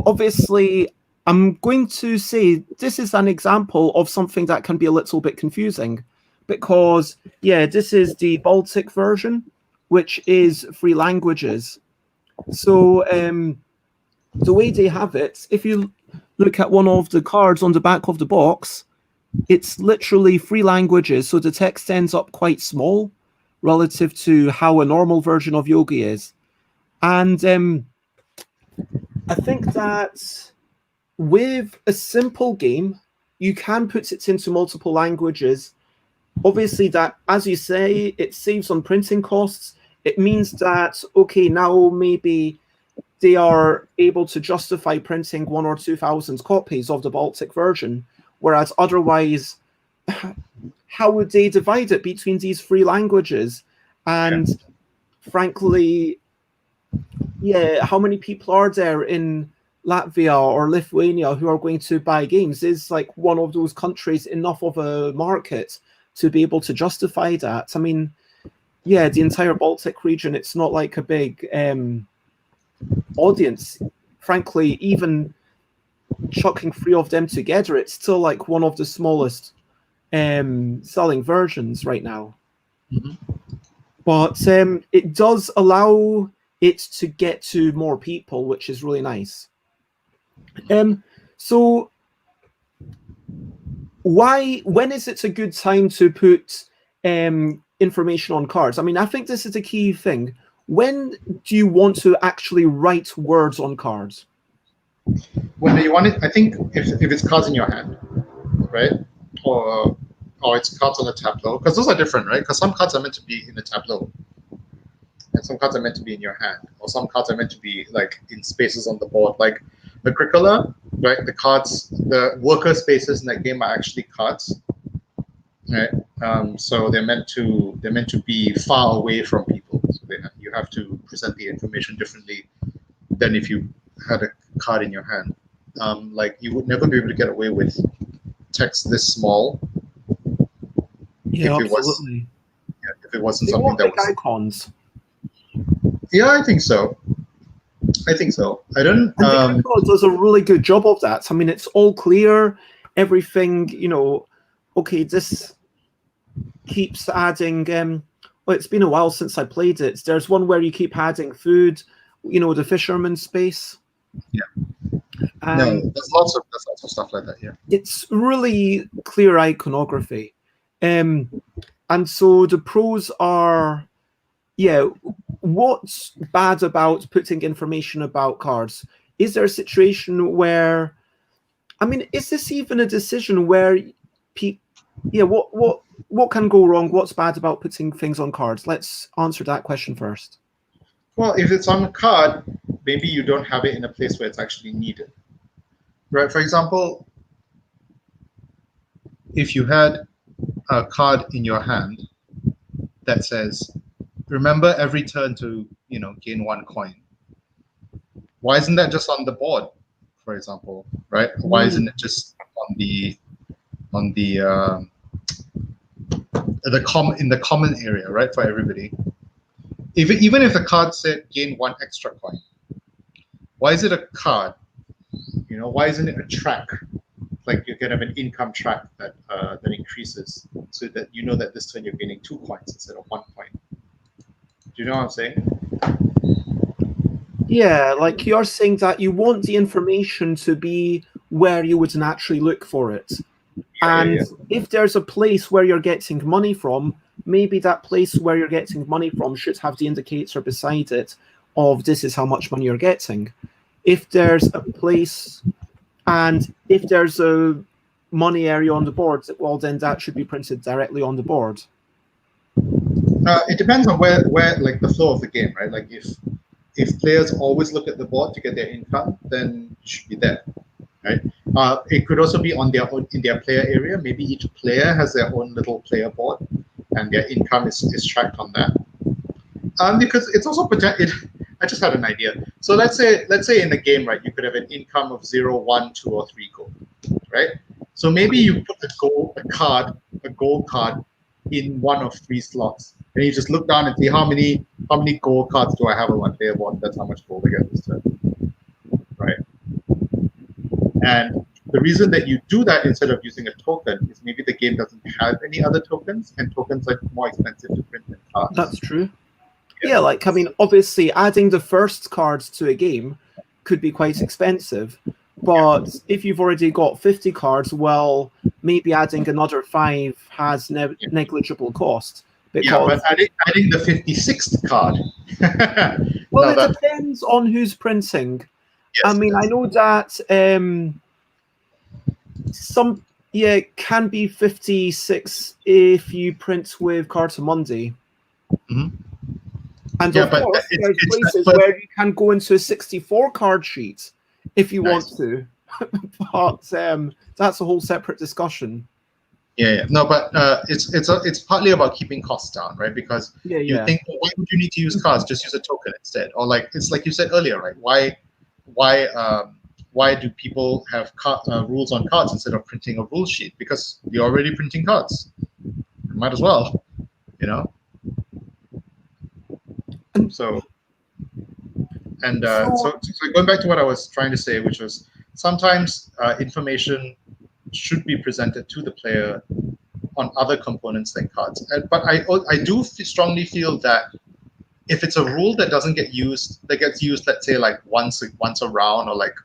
obviously I'm going to say this is an example of something that can be a little bit confusing, because, yeah, this is the Baltic version, which is 3 languages. So the way they have it, if you look at one of the cards on the back of the box, it's literally 3 languages, so the text ends up quite small relative to how a normal version of Yogi is. And I think that with a simple game, you can put it into multiple languages. Obviously, that, as you say, it saves on printing costs. It means that, okay, now maybe they are able to justify printing 1,000 or 2,000 copies of the Baltic version, whereas otherwise, how would they divide it between these 3 languages? And frankly, yeah, how many people are there in Latvia or Lithuania who are going to buy games? Is like one of those countries enough of a market to be able to justify that? I mean, yeah, the entire Baltic region, it's not like a big audience. Frankly, even chucking 3 of them together, it's still like one of the smallest selling versions right now. But it does allow it to get to more people, which is really nice. So when is it a good time to put information on cards? I mean, I think this is a key thing. When do you want to actually write words on cards? When you want it, I think if it's cards in your hand, right? Or it's cards on a tableau, because those are different, right? Because some cards are meant to be in a tableau, and some cards are meant to be in your hand, or some cards are meant to be like in spaces on the board. Like the Agricola, right? The cards, the worker spaces in that game are actually cards, right? So they're meant to be far away from people. So you have to present the information differently than if you had a card in your hand. Like you would never be able to get away with text this small. Yeah, if absolutely. if it wasn't They something want that big was. icons. Yeah, I think so. I don't. And the Agricola does a really good job of that. I mean, it's all clear, everything, okay, this keeps adding, well, it's been a while since I played it. There's one where you keep adding food, the fisherman space. Yeah. And no, there's lots of stuff like that. Yeah. it's really clear iconography. And so the pros are, yeah, what's bad about putting information about cards? Is there a situation where, I mean, is this even a decision where what can go wrong? What's bad about putting things on cards? Let's answer that question first. Well, if it's on a card, maybe you don't have it in a place where it's actually needed. Right. For example, if you had a card in your hand that says, remember every turn to, gain 1 coin. Why isn't that just on the board, for example, right? Why isn't it just in the common area, right, for everybody? Even if the card said gain 1 extra coin, why is it a card? Why isn't it a track? Like you can have an income track that increases, so that you know that this turn you're gaining 2 coins instead of 1 coin. Do you know what I'm saying? Yeah, like you're saying that you want the information to be where you would naturally look for it. And if there's a place where you're getting money from, maybe that place where you're getting money from should have the indicator beside it of this is how much money you're getting. If there's a place and if there's a money area on the board, well, then that should be printed directly on the board. It depends on where like the flow of the game, right? Like if players always look at the board to get their income, then it should be there, right? It could also be on their own in their player area. Maybe each player has their own little player board, and their income is tracked on that. Because it's also I just had an idea. So let's say in the game, right, you could have an income of 0, 1, 2, or 3 gold, right? So maybe you put a gold card in one of 3 slots, and you just look down and see how many gold cards do I have on my player board. That's how much gold I get this turn, right? And the reason that you do that instead of using a token is maybe the game doesn't have any other tokens, and tokens are more expensive to print than cards. That's true. Yeah, like, I mean, obviously adding the first cards to a game could be quite expensive, but if you've already got 50 cards, well, maybe adding another 5 has negligible cost. Because, yeah, but adding the 56th card. well, it depends on who's printing. Yes, I mean, I know that it can be 56 if you print with Cartamundi. Mm-hmm. And of course, there's places where you can go into a 64 card sheet if you want to, but that's a whole separate discussion. Yeah. No, but it's partly about keeping costs down, right? Because you think, well, why would you need to use cards? Just use a token instead, or like it's like you said earlier, right? Why do people have rules on cards instead of printing a rule sheet? Because you're already printing cards. You might as well, you know. So going back to what I was trying to say, which was sometimes information should be presented to the player on other components than cards. But I do strongly feel that if it's a rule that doesn't get used, that gets used, let's say like once a round, or like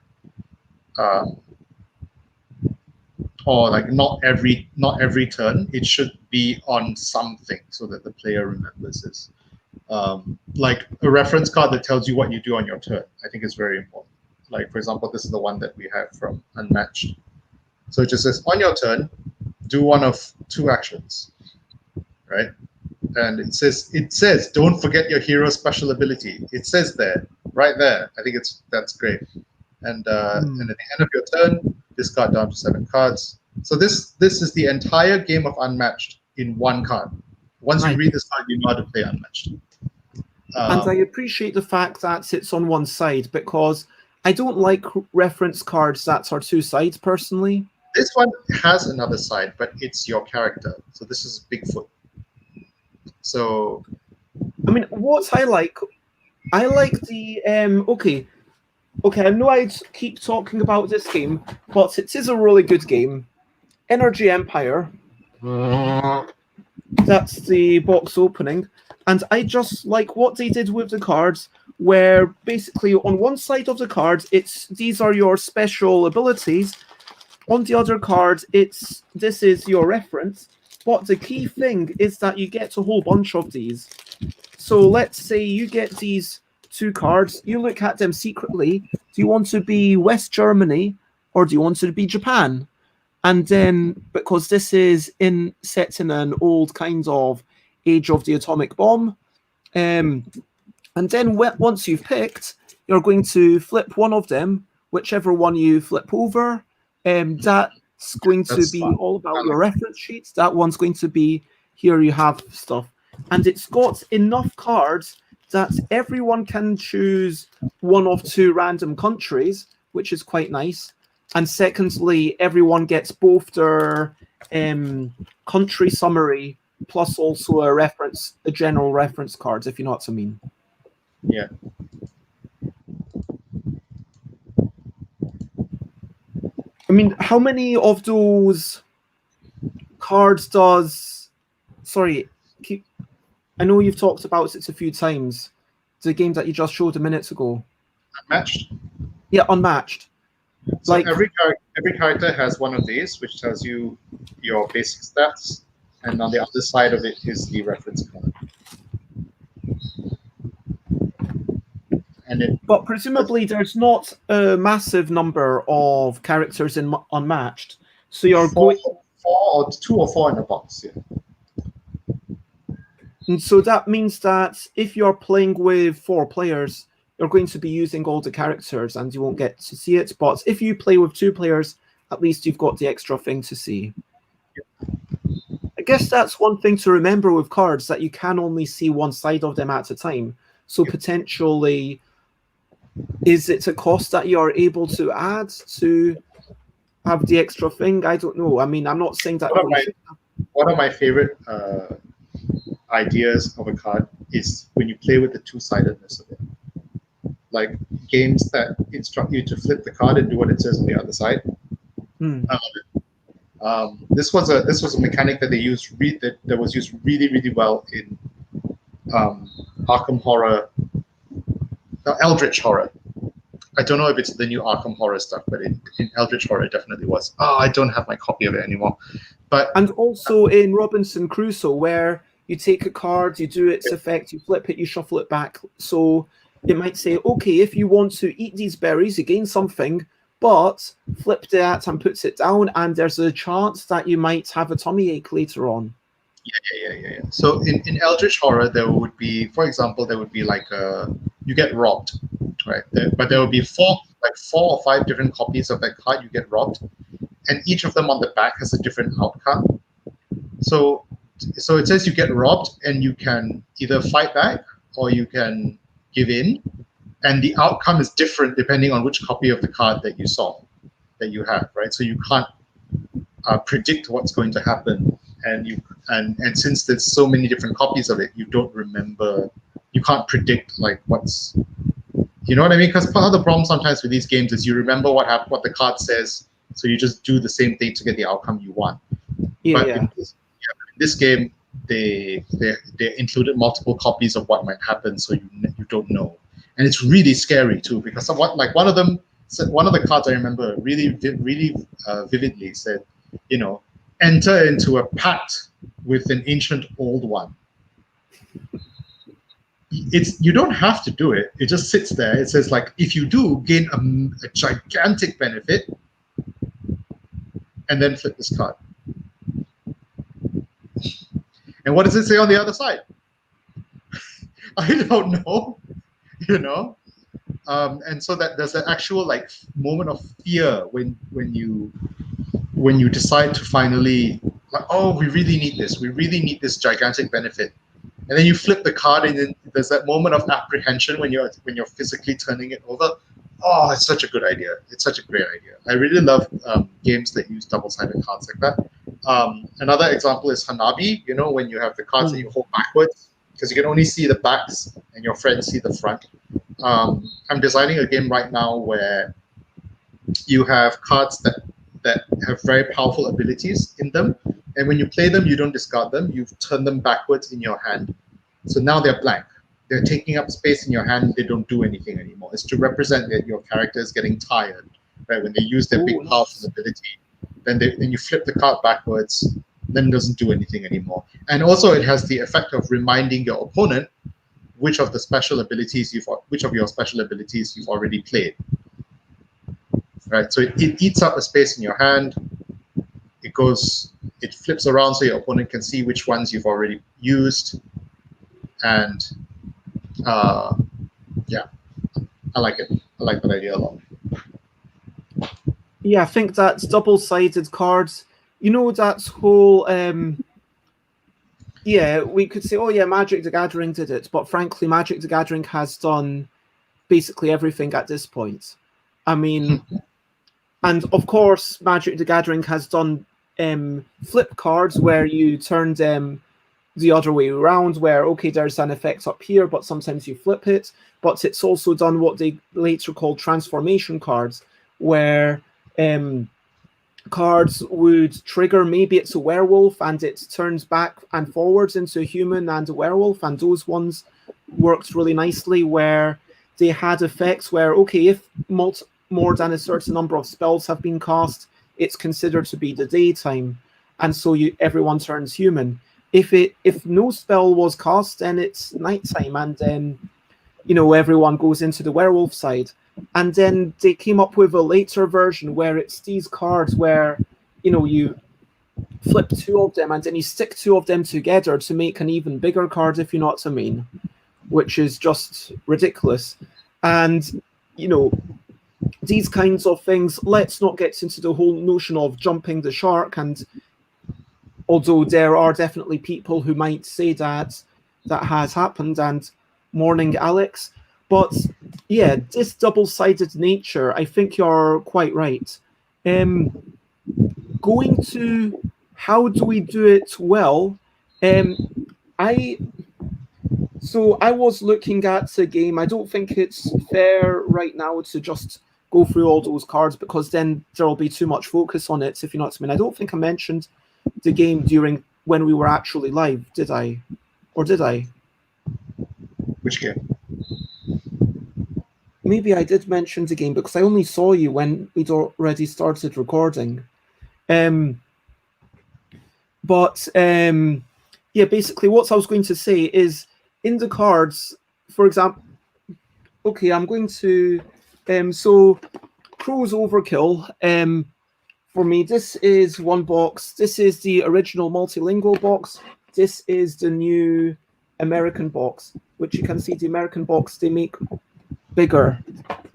not every turn, it should be on something so that the player remembers this. Like a reference card that tells you what you do on your turn, I think is very important. Like, for example, this is the one that we have from Unmatched. So it just says, on your turn, do one of 2 actions, right? And it says, don't forget your hero's special ability. It says there, right there. I think that's great. And at the end of your turn, discard down to 7 cards. So this is the entire game of Unmatched in 1 card. Once you read this card, you know how to play Unmatched. And I appreciate the fact that it's on one side, because I don't like reference cards that are 2 sides personally. This one has another side, but it's your character. So this is Bigfoot. So, I mean, what I like the okay. I know I keep talking about this game, but it is a really good game. Energy Empire. That's the box opening. And I just like what they did with the cards, where basically on one side of the card, these are your special abilities. On the other card, this is your reference. But the key thing is that you get a whole bunch of these. So let's say you get these 2 cards. You look at them secretly. Do you want to be West Germany or do you want to be Japan? And then, because this is set in an old kind of age of the atomic bomb, and then once you've picked, you're going to flip one of them, whichever one you flip over. That's going to be all about your reference sheets. That one's going to be, here you have stuff. And it's got enough cards that everyone can choose 1 of 2 random countries, which is quite nice. And secondly, everyone gets both their country summary plus also a general reference cards, if you know what I mean. Yeah. I mean, how many of those cards does... Sorry, I know you've talked about it a few times. The game that you just showed a minute ago. Unmatched? Yeah, Unmatched. So like, every character has one of these, which tells you your basic stats, and on the other side of it is the reference card. But presumably there's not a massive number of characters in Unmatched, so you're going 2 or 4 in a box. Yeah. And so that means that if you're playing with 4 players, you're going to be using all the characters and you won't get to see it. But if you play with 2 players, at least you've got the extra thing to see. I guess that's one thing to remember with cards, that you can only see one side of them at a time. So potentially, is it a cost that you're able to add to have the extra thing? I don't know. I mean, I'm not saying that. One of my favorite ideas of a card is when you play with the two-sidedness of it. Like games that instruct you to flip the card and do what it says on the other side. Hmm. This was a mechanic that they used that was used really well in Arkham Horror, Eldritch Horror. I don't know if it's the new Arkham Horror stuff, but in Eldritch Horror it definitely was. Oh, I don't have my copy of it anymore. But And also in Robinson Crusoe, where you take a card, you do its effect, you flip it, you shuffle it back. So it might say, okay, if you want to eat these berries, you gain something, but flip that and puts it down, and there's a chance that you might have a tummy ache later on. Yeah. So in Eldritch Horror, there would be, for example, there would be like you get robbed, right? But there would be four or five different copies of that card. You get robbed, and each of them on the back has a different outcome. So it says you get robbed, and you can either fight back or you can give in, and the outcome is different depending on which copy of the card that you saw, that you have, right? So you can't predict what's going to happen, and since there's so many different copies of it, you don't remember, you can't predict like what's, you know what I mean? Because part of the problem sometimes with these games is you remember what the card says, so you just do the same thing to get the outcome you want. But in this game, they included multiple copies of what might happen, so you don't know, and it's really scary too, because one of the cards I remember really vividly said, you know, enter into a pact with an ancient old one. You don't have to do it. It just sits there. It says like, if you do, gain a gigantic benefit, and then flip this card. And what does it say on the other side? I don't know. You know. And so that there's an actual like moment of fear when you decide to finally, like, oh, we really need this gigantic benefit, and then you flip the card, and then there's that moment of apprehension when you're physically turning it over. Oh, it's such a good idea. It's such a great idea. I really love games that use double-sided cards like that. Another example is Hanabi. You know, when you have the cards that you hold backwards, because you can only see the backs and your friends see the front. I'm designing a game right now where you have cards that have very powerful abilities in them, and when you play them, you don't discard them. You turn them backwards in your hand, so now they're blank. They're taking up space in your hand. They don't do anything anymore. It's to represent that your character is getting tired, right? When they use their big powerful ability, then you flip the card backwards, then it doesn't do anything anymore. And also, it has the effect of reminding your opponent which of your special abilities you've already played. Right, so it eats up a space in your hand. It flips around so your opponent can see which ones you've already used, and yeah, I like it. I like that idea a lot. Yeah, I think that's double-sided cards. You know, that whole yeah, we could say, oh yeah, Magic the Gathering did it, but frankly, Magic the Gathering has done basically everything at this point. I mean, and of course, Magic the Gathering has done flip cards where you turn them the other way around, where, okay, there's an effect up here, but sometimes you flip it. But it's also done what they later called transformation cards, where cards would trigger, maybe it's a werewolf and it turns back and forwards into a human and a werewolf, and those ones worked really nicely, where they had effects where, okay, if more than a certain number of spells have been cast, it's considered to be the daytime, and so everyone turns human. If no spell was cast, then it's nighttime, and then, you know, everyone goes into the werewolf side. And then they came up with a later version where it's these cards where, you know, you flip two of them and then you stick two of them together to make an even bigger card, if you know what I mean, which is just ridiculous. And, you know, these kinds of things, let's not get into the whole notion of jumping the shark, and although there are definitely people who might say that has happened, and morning, Alex. But yeah, this double-sided nature, I think you're quite right. Going to how do we do it well? So I was looking at the game. I don't think it's fair right now to just go through all those cards because then there'll be too much focus on it, if you know what I mean. I don't think I mentioned the game during when we were actually live, did I? Or did I? Which game? Maybe I did mention the game because I only saw you when we'd already started recording. But yeah, basically what I was going to say is in the cards, for example, okay, I'm going to so Crow's Overkill. For me, this is one box. This is the original multilingual box. This is the new American box, which you can see the American box they make bigger,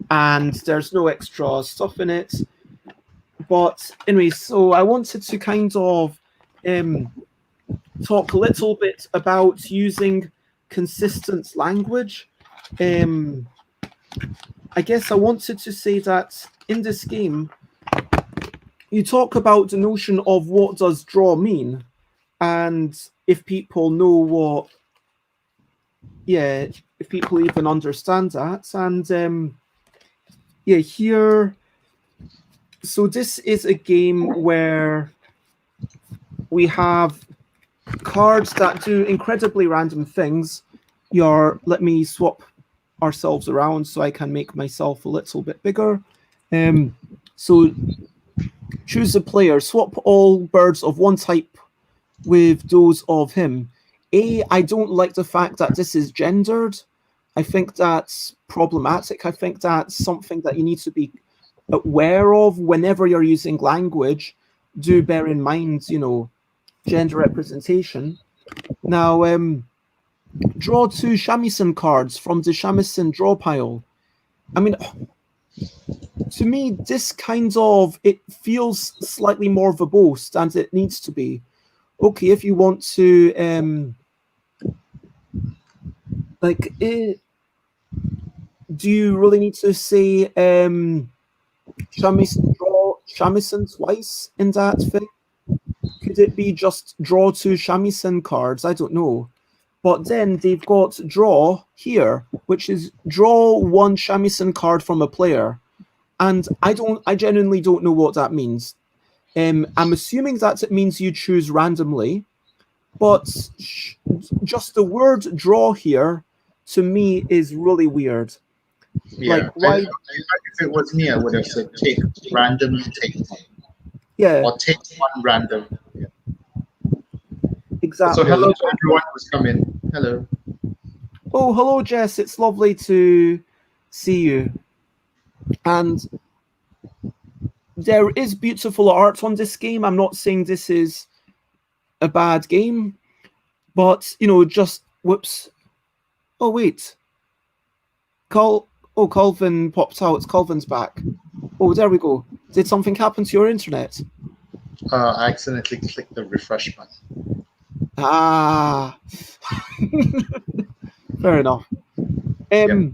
and there's no extra stuff in it. But anyway, so I wanted to kind of talk a little bit about using consistent language. I guess I wanted to say that in this game, you talk about the notion of what does draw mean, and if people know what, yeah, if people even understand that, and yeah, here, so this is a game where we have cards that do incredibly random things. Let me swap ourselves around so I can make myself a little bit bigger. So choose a player, swap all birds of one type with those of him. I don't like the fact that this is gendered. I think that's problematic. I think that's something that you need to be aware of whenever you're using language. Do bear in mind, gender representation. Now, draw 2 shamisen cards from the shamisen draw pile. I mean, to me, this it feels slightly more verbose than it needs to be. Okay, if you want to, do you really need to say draw shamisen twice in that thing? Could it be just draw 2 shamisen cards? I don't know. But then they've got draw here, which is draw 1 shamisen card from a player. And I genuinely don't know what that means. I'm assuming that it means you choose randomly, but just the word draw here to me is really weird. Yeah, like, why? If it was me, I would have said take randomly, take one. Yeah. Or take one random. Yeah. Exactly. So hello to everyone who's come in. Hello. Oh, hello, Jess. It's lovely to see you. And there is beautiful art on this game. I'm not saying this is a bad game, but just whoops. Oh wait. Calvin popped out. Calvin's back. Oh, there we go. Did something happen to your internet? I accidentally clicked the refresh button. Ah. Fair enough. Yep.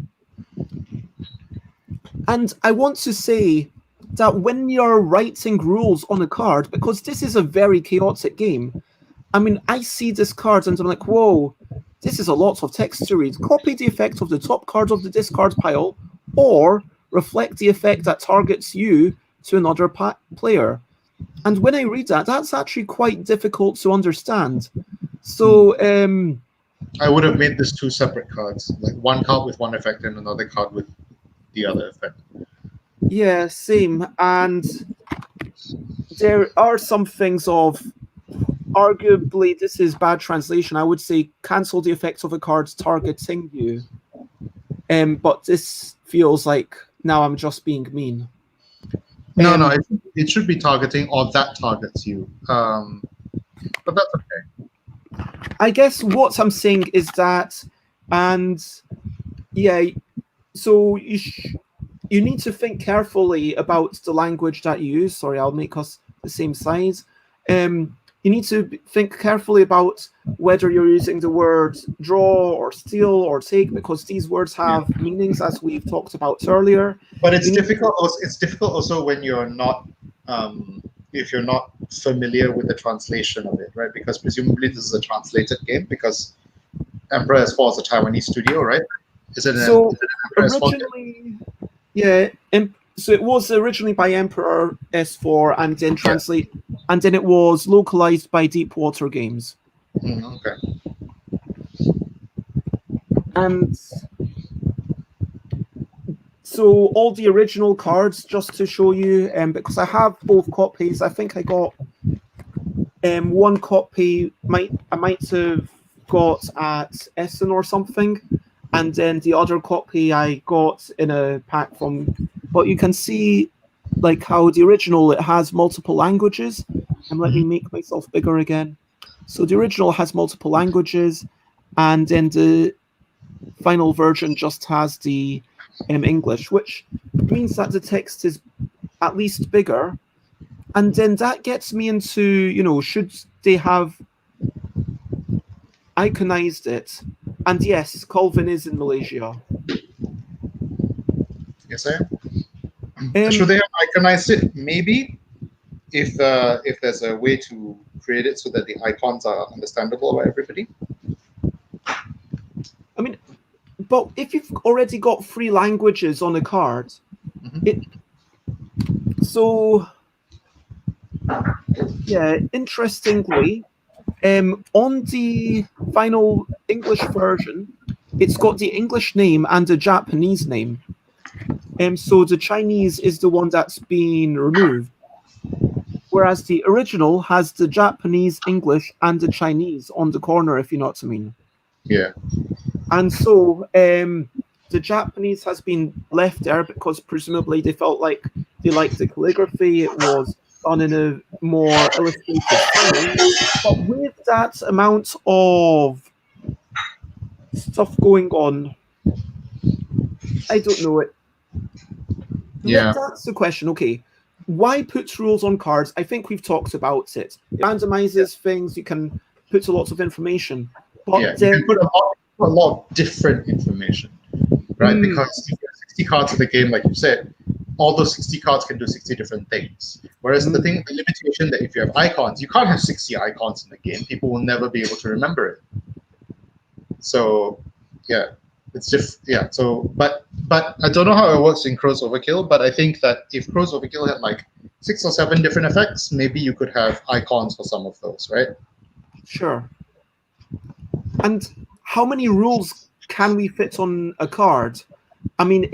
And I want to say that when you're writing rules on a card, because this is a very chaotic game, I mean, I see this card and I'm like, whoa, this is a lot of text to read. Copy the effect of the top card of the discard pile, or reflect the effect that targets you to another player. And when I read that, that's actually quite difficult to understand. So I would have made this 2 separate cards, like one card with one effect and another card with the other effect. Yeah, same. And there are some things of, arguably, this is bad translation. I would say cancel the effects of a card targeting you. But this feels like now I'm just being mean. No, it should be targeting or that targets you. But that's okay. I guess what I'm saying is that, and yeah, so you need to think carefully about the language that you use. Sorry, I'll make us the same size. You need to think carefully about whether you're using the word draw or steal or take, because these words have meanings, as we've talked about earlier. But it's difficult. It's difficult also when you're not, if you're not familiar with the translation of it, right? Because presumably this is a translated game, because Emperor S4 is a Taiwanese studio, right? Is it So an Emperor S4 game? originally, yeah, so it was originally by Emperor S4, and then and then it was localized by Deepwater Games. Okay. And so all the original cards, just to show you, because I have both copies. I think I got one copy. I might have got at Essen or something, and then the other copy I got in a pack from. But you can see, like, how the original, it has multiple languages. And let me make myself bigger again. So the original has multiple languages, and then the final version just has the English, which means that the text is at least bigger. And then that gets me into, should they have iconized it? And yes, Calvin is in Malaysia. Yes, I am. Should they have iconized it? Maybe, if there's a way to create it so that the icons are understandable by everybody. I mean, but if you've already got 3 languages on a card, so yeah, interestingly, on the final English version, it's got the English name and the Japanese name. So the Chinese is the one that's been removed, whereas the original has the Japanese, English, and the Chinese on the corner, if you know what I mean. Yeah. And so the Japanese has been left there because presumably they felt like they liked the calligraphy. It was done in a more illustrated style. But with that amount of stuff going on, I don't know it. Yeah. That's the question. Okay, why put rules on cards? I think we've talked about it. It randomizes things. You can put lots of information. But yeah, you can put a lot of different information, right? Because if you have 60 cards in the game, like you said, all those 60 cards can do 60 different things. Whereas the limitation that if you have icons, you can't have 60 icons in the game. People will never be able to remember it. So, yeah, it's just So, but I don't know how it works in Crow's Overkill. But I think that if Crow's Overkill had like 6 or 7 different effects, maybe you could have icons for some of those, right? Sure. And how many rules can we fit on a card? I mean,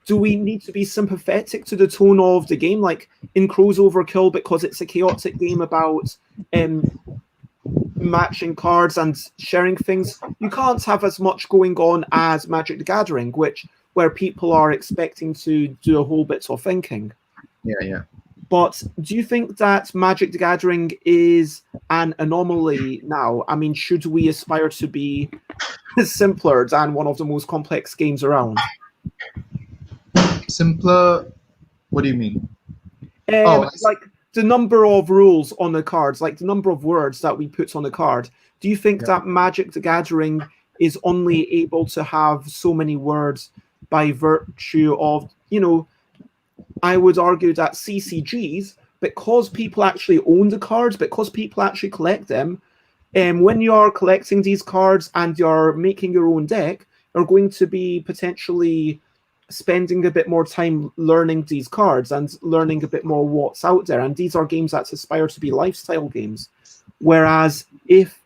do we need to be sympathetic to the tone of the game, like in Crow's Overkill, because it's a chaotic game about matching cards and sharing things? You can't have as much going on as Magic the Gathering, where people are expecting to do a whole bit of thinking. Yeah. But do you think that Magic the Gathering is an anomaly now? I mean, should we aspire to be simpler than one of the most complex games around? Simpler? What do you mean? Like the number of rules on the cards, like the number of words that we put on the card. Do you think that Magic the Gathering is only able to have so many words by virtue of, I would argue that CCGs, because people actually own the cards, because people actually collect them, when you're collecting these cards and you're making your own deck, you're going to be potentially spending a bit more time learning these cards and learning a bit more what's out there. And these are games that aspire to be lifestyle games. Whereas if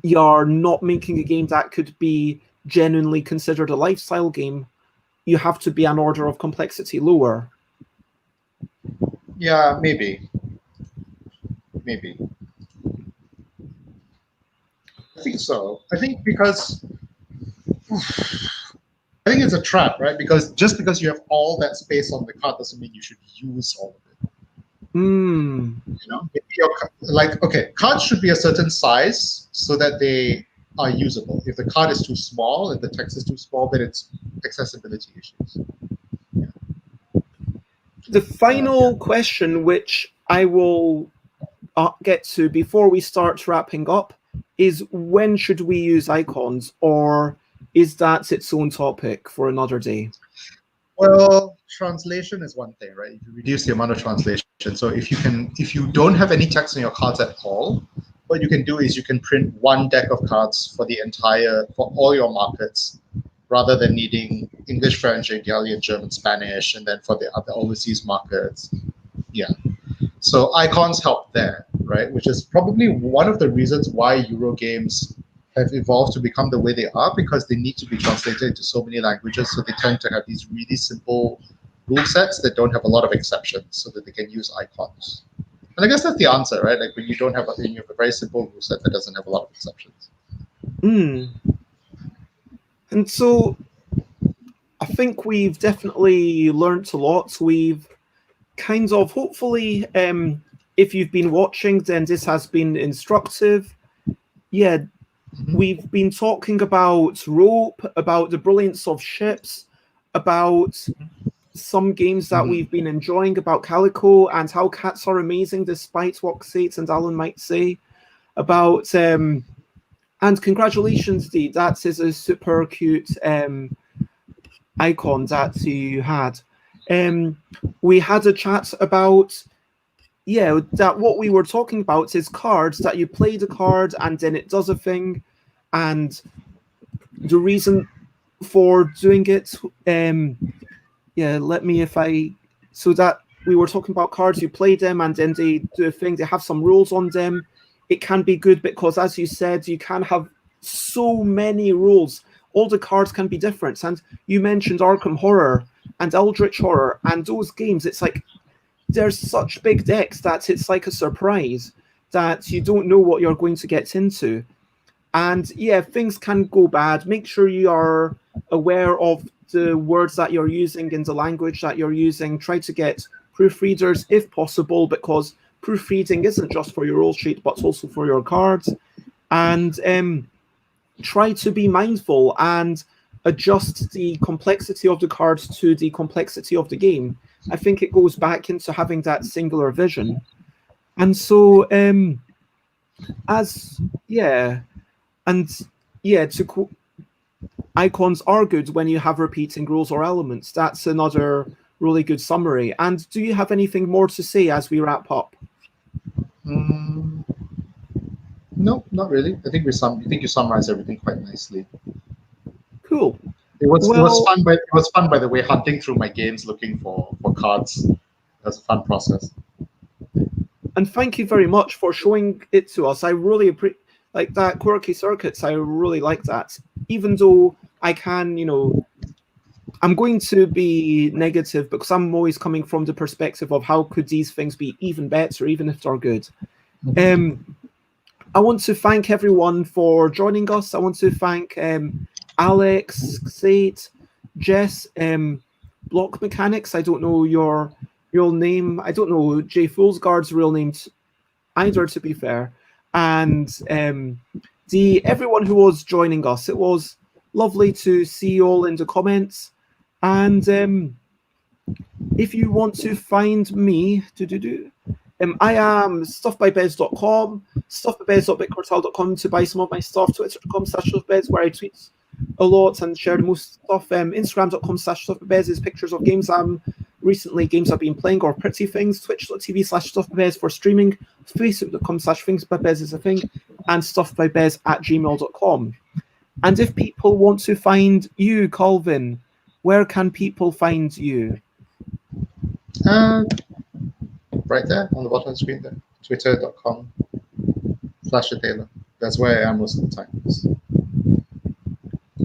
you're not making a game that could be genuinely considered a lifestyle game, you have to be an order of complexity lower. Yeah, maybe. I think so. I think because I think it's a trap, right? Because just because you have all that space on the card doesn't mean you should use all of it. Cards should be a certain size so that they are usable. If the card is too small, if the text is too small, then it's accessibility issues. The final question, which I will get to before we start wrapping up, is when should we use icons, or is that its own topic for another day? Well, translation is one thing, right? If you reduce the amount of translation, so if you don't have any text on your cards at all, what you can do is you can print one deck of cards for all your markets, rather than needing English, French, Italian, German, Spanish, and then for the other overseas markets. Yeah. So icons help there, right? Which is probably one of the reasons why Euro games have evolved to become the way they are, because they need to be translated into so many languages. So they tend to have these really simple rule sets that don't have a lot of exceptions, so that they can use icons. And I guess that's the answer, right? Like when you don't have you have a very simple rule set that doesn't have a lot of exceptions. And so I think we've definitely learnt a lot. We've kind of, hopefully, if you've been watching, then this has been instructive. Yeah, we've been talking about rope, about the brilliance of ships, about some games that we've been enjoying, about Calico, and how cats are amazing despite what Sate and Alan might say. About and congratulations, Dee. That is a super cute icon that you had. We had a chat about, yeah, that what we were talking about is cards, that you play the card and then it does a thing, and the reason for doing it. Yeah, so that we were talking about cards, you play them and then they do a thing, they have some rules on them. It can be good because, as you said, you can have so many rules. All the cards can be different. And you mentioned Arkham Horror and Eldritch Horror, and those games, it's like there's such big decks that it's like a surprise that you don't know what you're going to get into. And yeah, things can go bad. Make sure you are aware of the words that you're using in the language that you're using. Try to get proofreaders if possible, because proofreading isn't just for your rule sheet, but also for your cards. And try to be mindful and adjust the complexity of the cards to the complexity of the game. I think it goes back into having that singular vision. And so, icons are good when you have repeating rules or elements. That's another really good summary. And do you have anything more to say as we wrap up? No, not really. I think you summarized everything quite nicely. Cool. It was fun. It was fun, by the way, hunting through my games looking for cards. It was a fun process. And thank you very much for showing it to us. I really appreciate, like, that quirky circuits. I really like that. Even though I can, I'm going to be negative because I'm always coming from the perspective of how could these things be even better, even if they're good. I want to thank everyone for joining us. I want to thank Alex, Sate, Jess, Block Mechanics. I don't know your real name. I don't know Jay Foolsguard's real name either, to be fair. And everyone who was joining us. It was lovely to see you all in the comments. And if you want to find me, I am stuffbybez.com, stuffbybez.bitcartel.com to buy some of my stuff, twitter.com/stuffbybez, where I tweet a lot and share the most stuff, instagram.com/stuffbybez is pictures of games games I've been playing or pretty things, twitch.tv/stuffbybez for streaming, facebook.com/thingsbybez is a thing, and stuffbybez@gmail.com. And if people want to find you, Calvin, where can people find you? Right there on the bottom of the screen there, twitter.com/Taylor. That's where I am most of the time.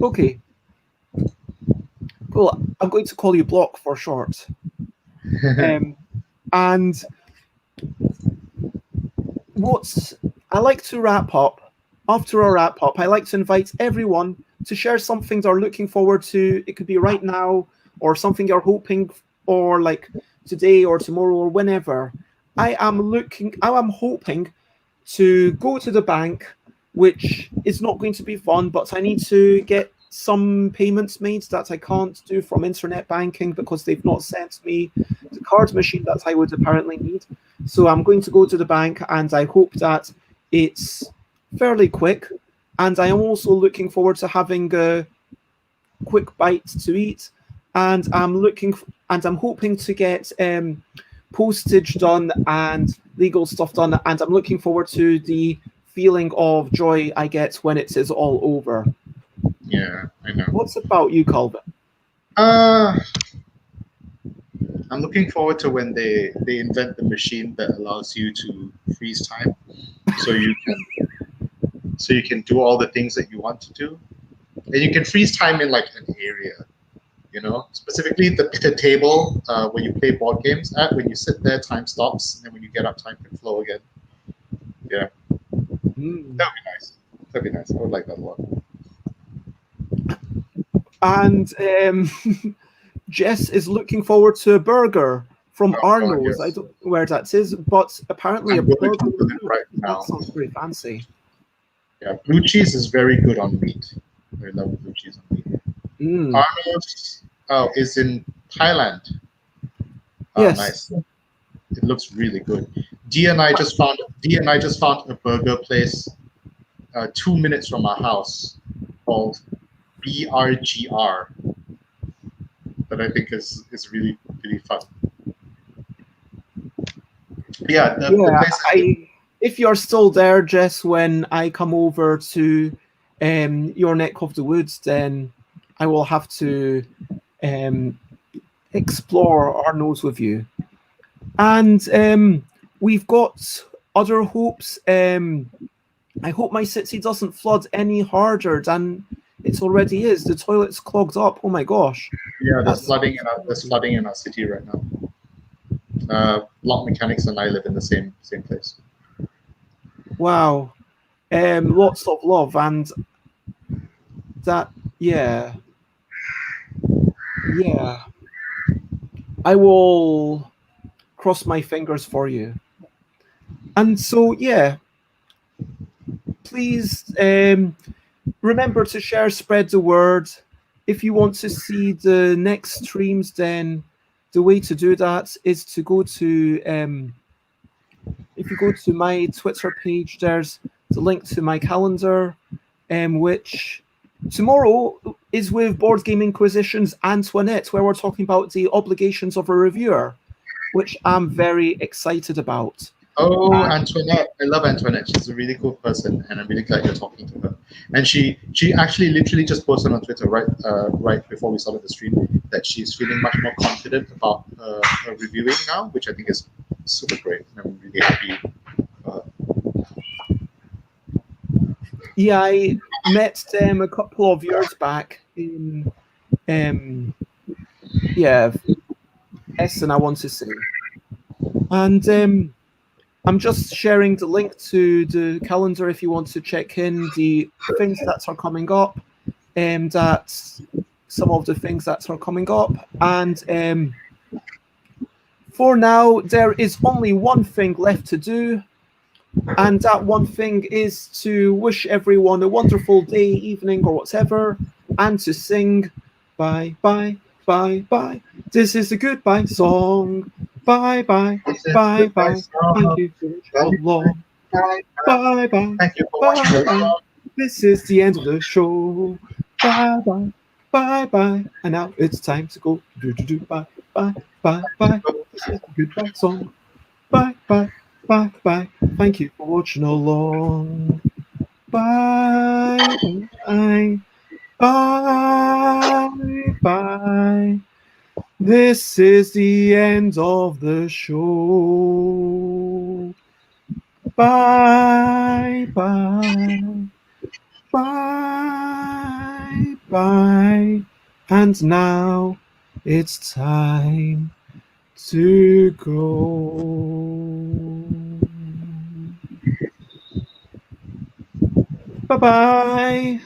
Okay. Cool. I'm going to call you Block for short. And I like to wrap up. After a wrap up, I like to invite everyone to share something they're looking forward to. It could be right now or something you're hoping for, like today or tomorrow or whenever. I am hoping to go to the bank, which is not going to be fun, but I need to get some payments made that I can't do from internet banking because they've not sent me the card machine that I would apparently need. So I'm going to go to the bank, and I hope that it's fairly quick. And I am also looking forward to having a quick bite to eat. And I'm hoping to get postage done and legal stuff done. And I'm looking forward to the feeling of joy I get when it is all over. Yeah, I know. What's about you, Calvin? I'm looking forward to when they invent the machine that allows you to freeze time, so you can do all the things that you want to do, and you can freeze time in like an area. You know, specifically the table where you play board games at. When you sit there, time stops, and then when you get up, time can flow again. Yeah, Mm. that would be nice. That'd be nice. I would like that a lot. And Jess is looking forward to a burger from Oh God, Arno's. I yes. don't know where that is, but apparently a I'm going to burger. Google it right That now. sounds pretty fancy. Yeah, blue cheese is very good on meat. I love blue cheese on meat. Mm. Arno's is in Thailand. Oh, Yes. nice. It looks really good. D and I just found a burger place 2 minutes from our house called BRGR that I think is really really fun. Yeah, the Yeah, place. if you're still there, Jess, when I come over to your neck of the woods, then I will have to um, explore Arno's with you. And we've got other hopes. I hope my city doesn't flood any harder than it already is. The toilet's clogged up. Oh my gosh. Yeah, That's there's flooding in our city right now. Block mechanics and I live in the same place. wow. Lots of love and that. Yeah, yeah. I will cross my fingers for you. And so, yeah, please remember to share, spread the word. If you want to see the next streams, then the way to do that is to go to if you go to my Twitter page, there's the link to my calendar, which tomorrow is with Board Game Inquisition's Antoinette, where we're talking about the obligations of a reviewer, which I'm very excited about. Oh, Antoinette. I love Antoinette. She's a really cool person, and I'm really glad you're talking to her. And she actually literally just posted on Twitter right before we started the stream that she's feeling much more confident about her reviewing now, which I think is super great. I'm really happy. Yeah, I met them a couple of years back in yeah, Essen, I want to say. And I'm just sharing the link to the calendar if you want to check in the things that are coming up, that's some of the things that are coming up. And for now, there is only one thing left to do. And that one thing is to wish everyone a wonderful day, evening, or whatever, and to sing bye, bye, bye, bye. This is a goodbye song. Bye, bye, bye, bye. Thank you for so long. Bye, bye, Thank you for bye, watching. bye. This is the end of the show. Bye, bye, bye, bye. And now it's time to go. Bye, bye, bye, bye. This is the goodbye song. Bye, bye. Bye, bye. Thank you for watching along. Bye, bye, bye, bye. This is the end of the show. Bye, bye, bye, bye. And now it's time to go. Bye-bye.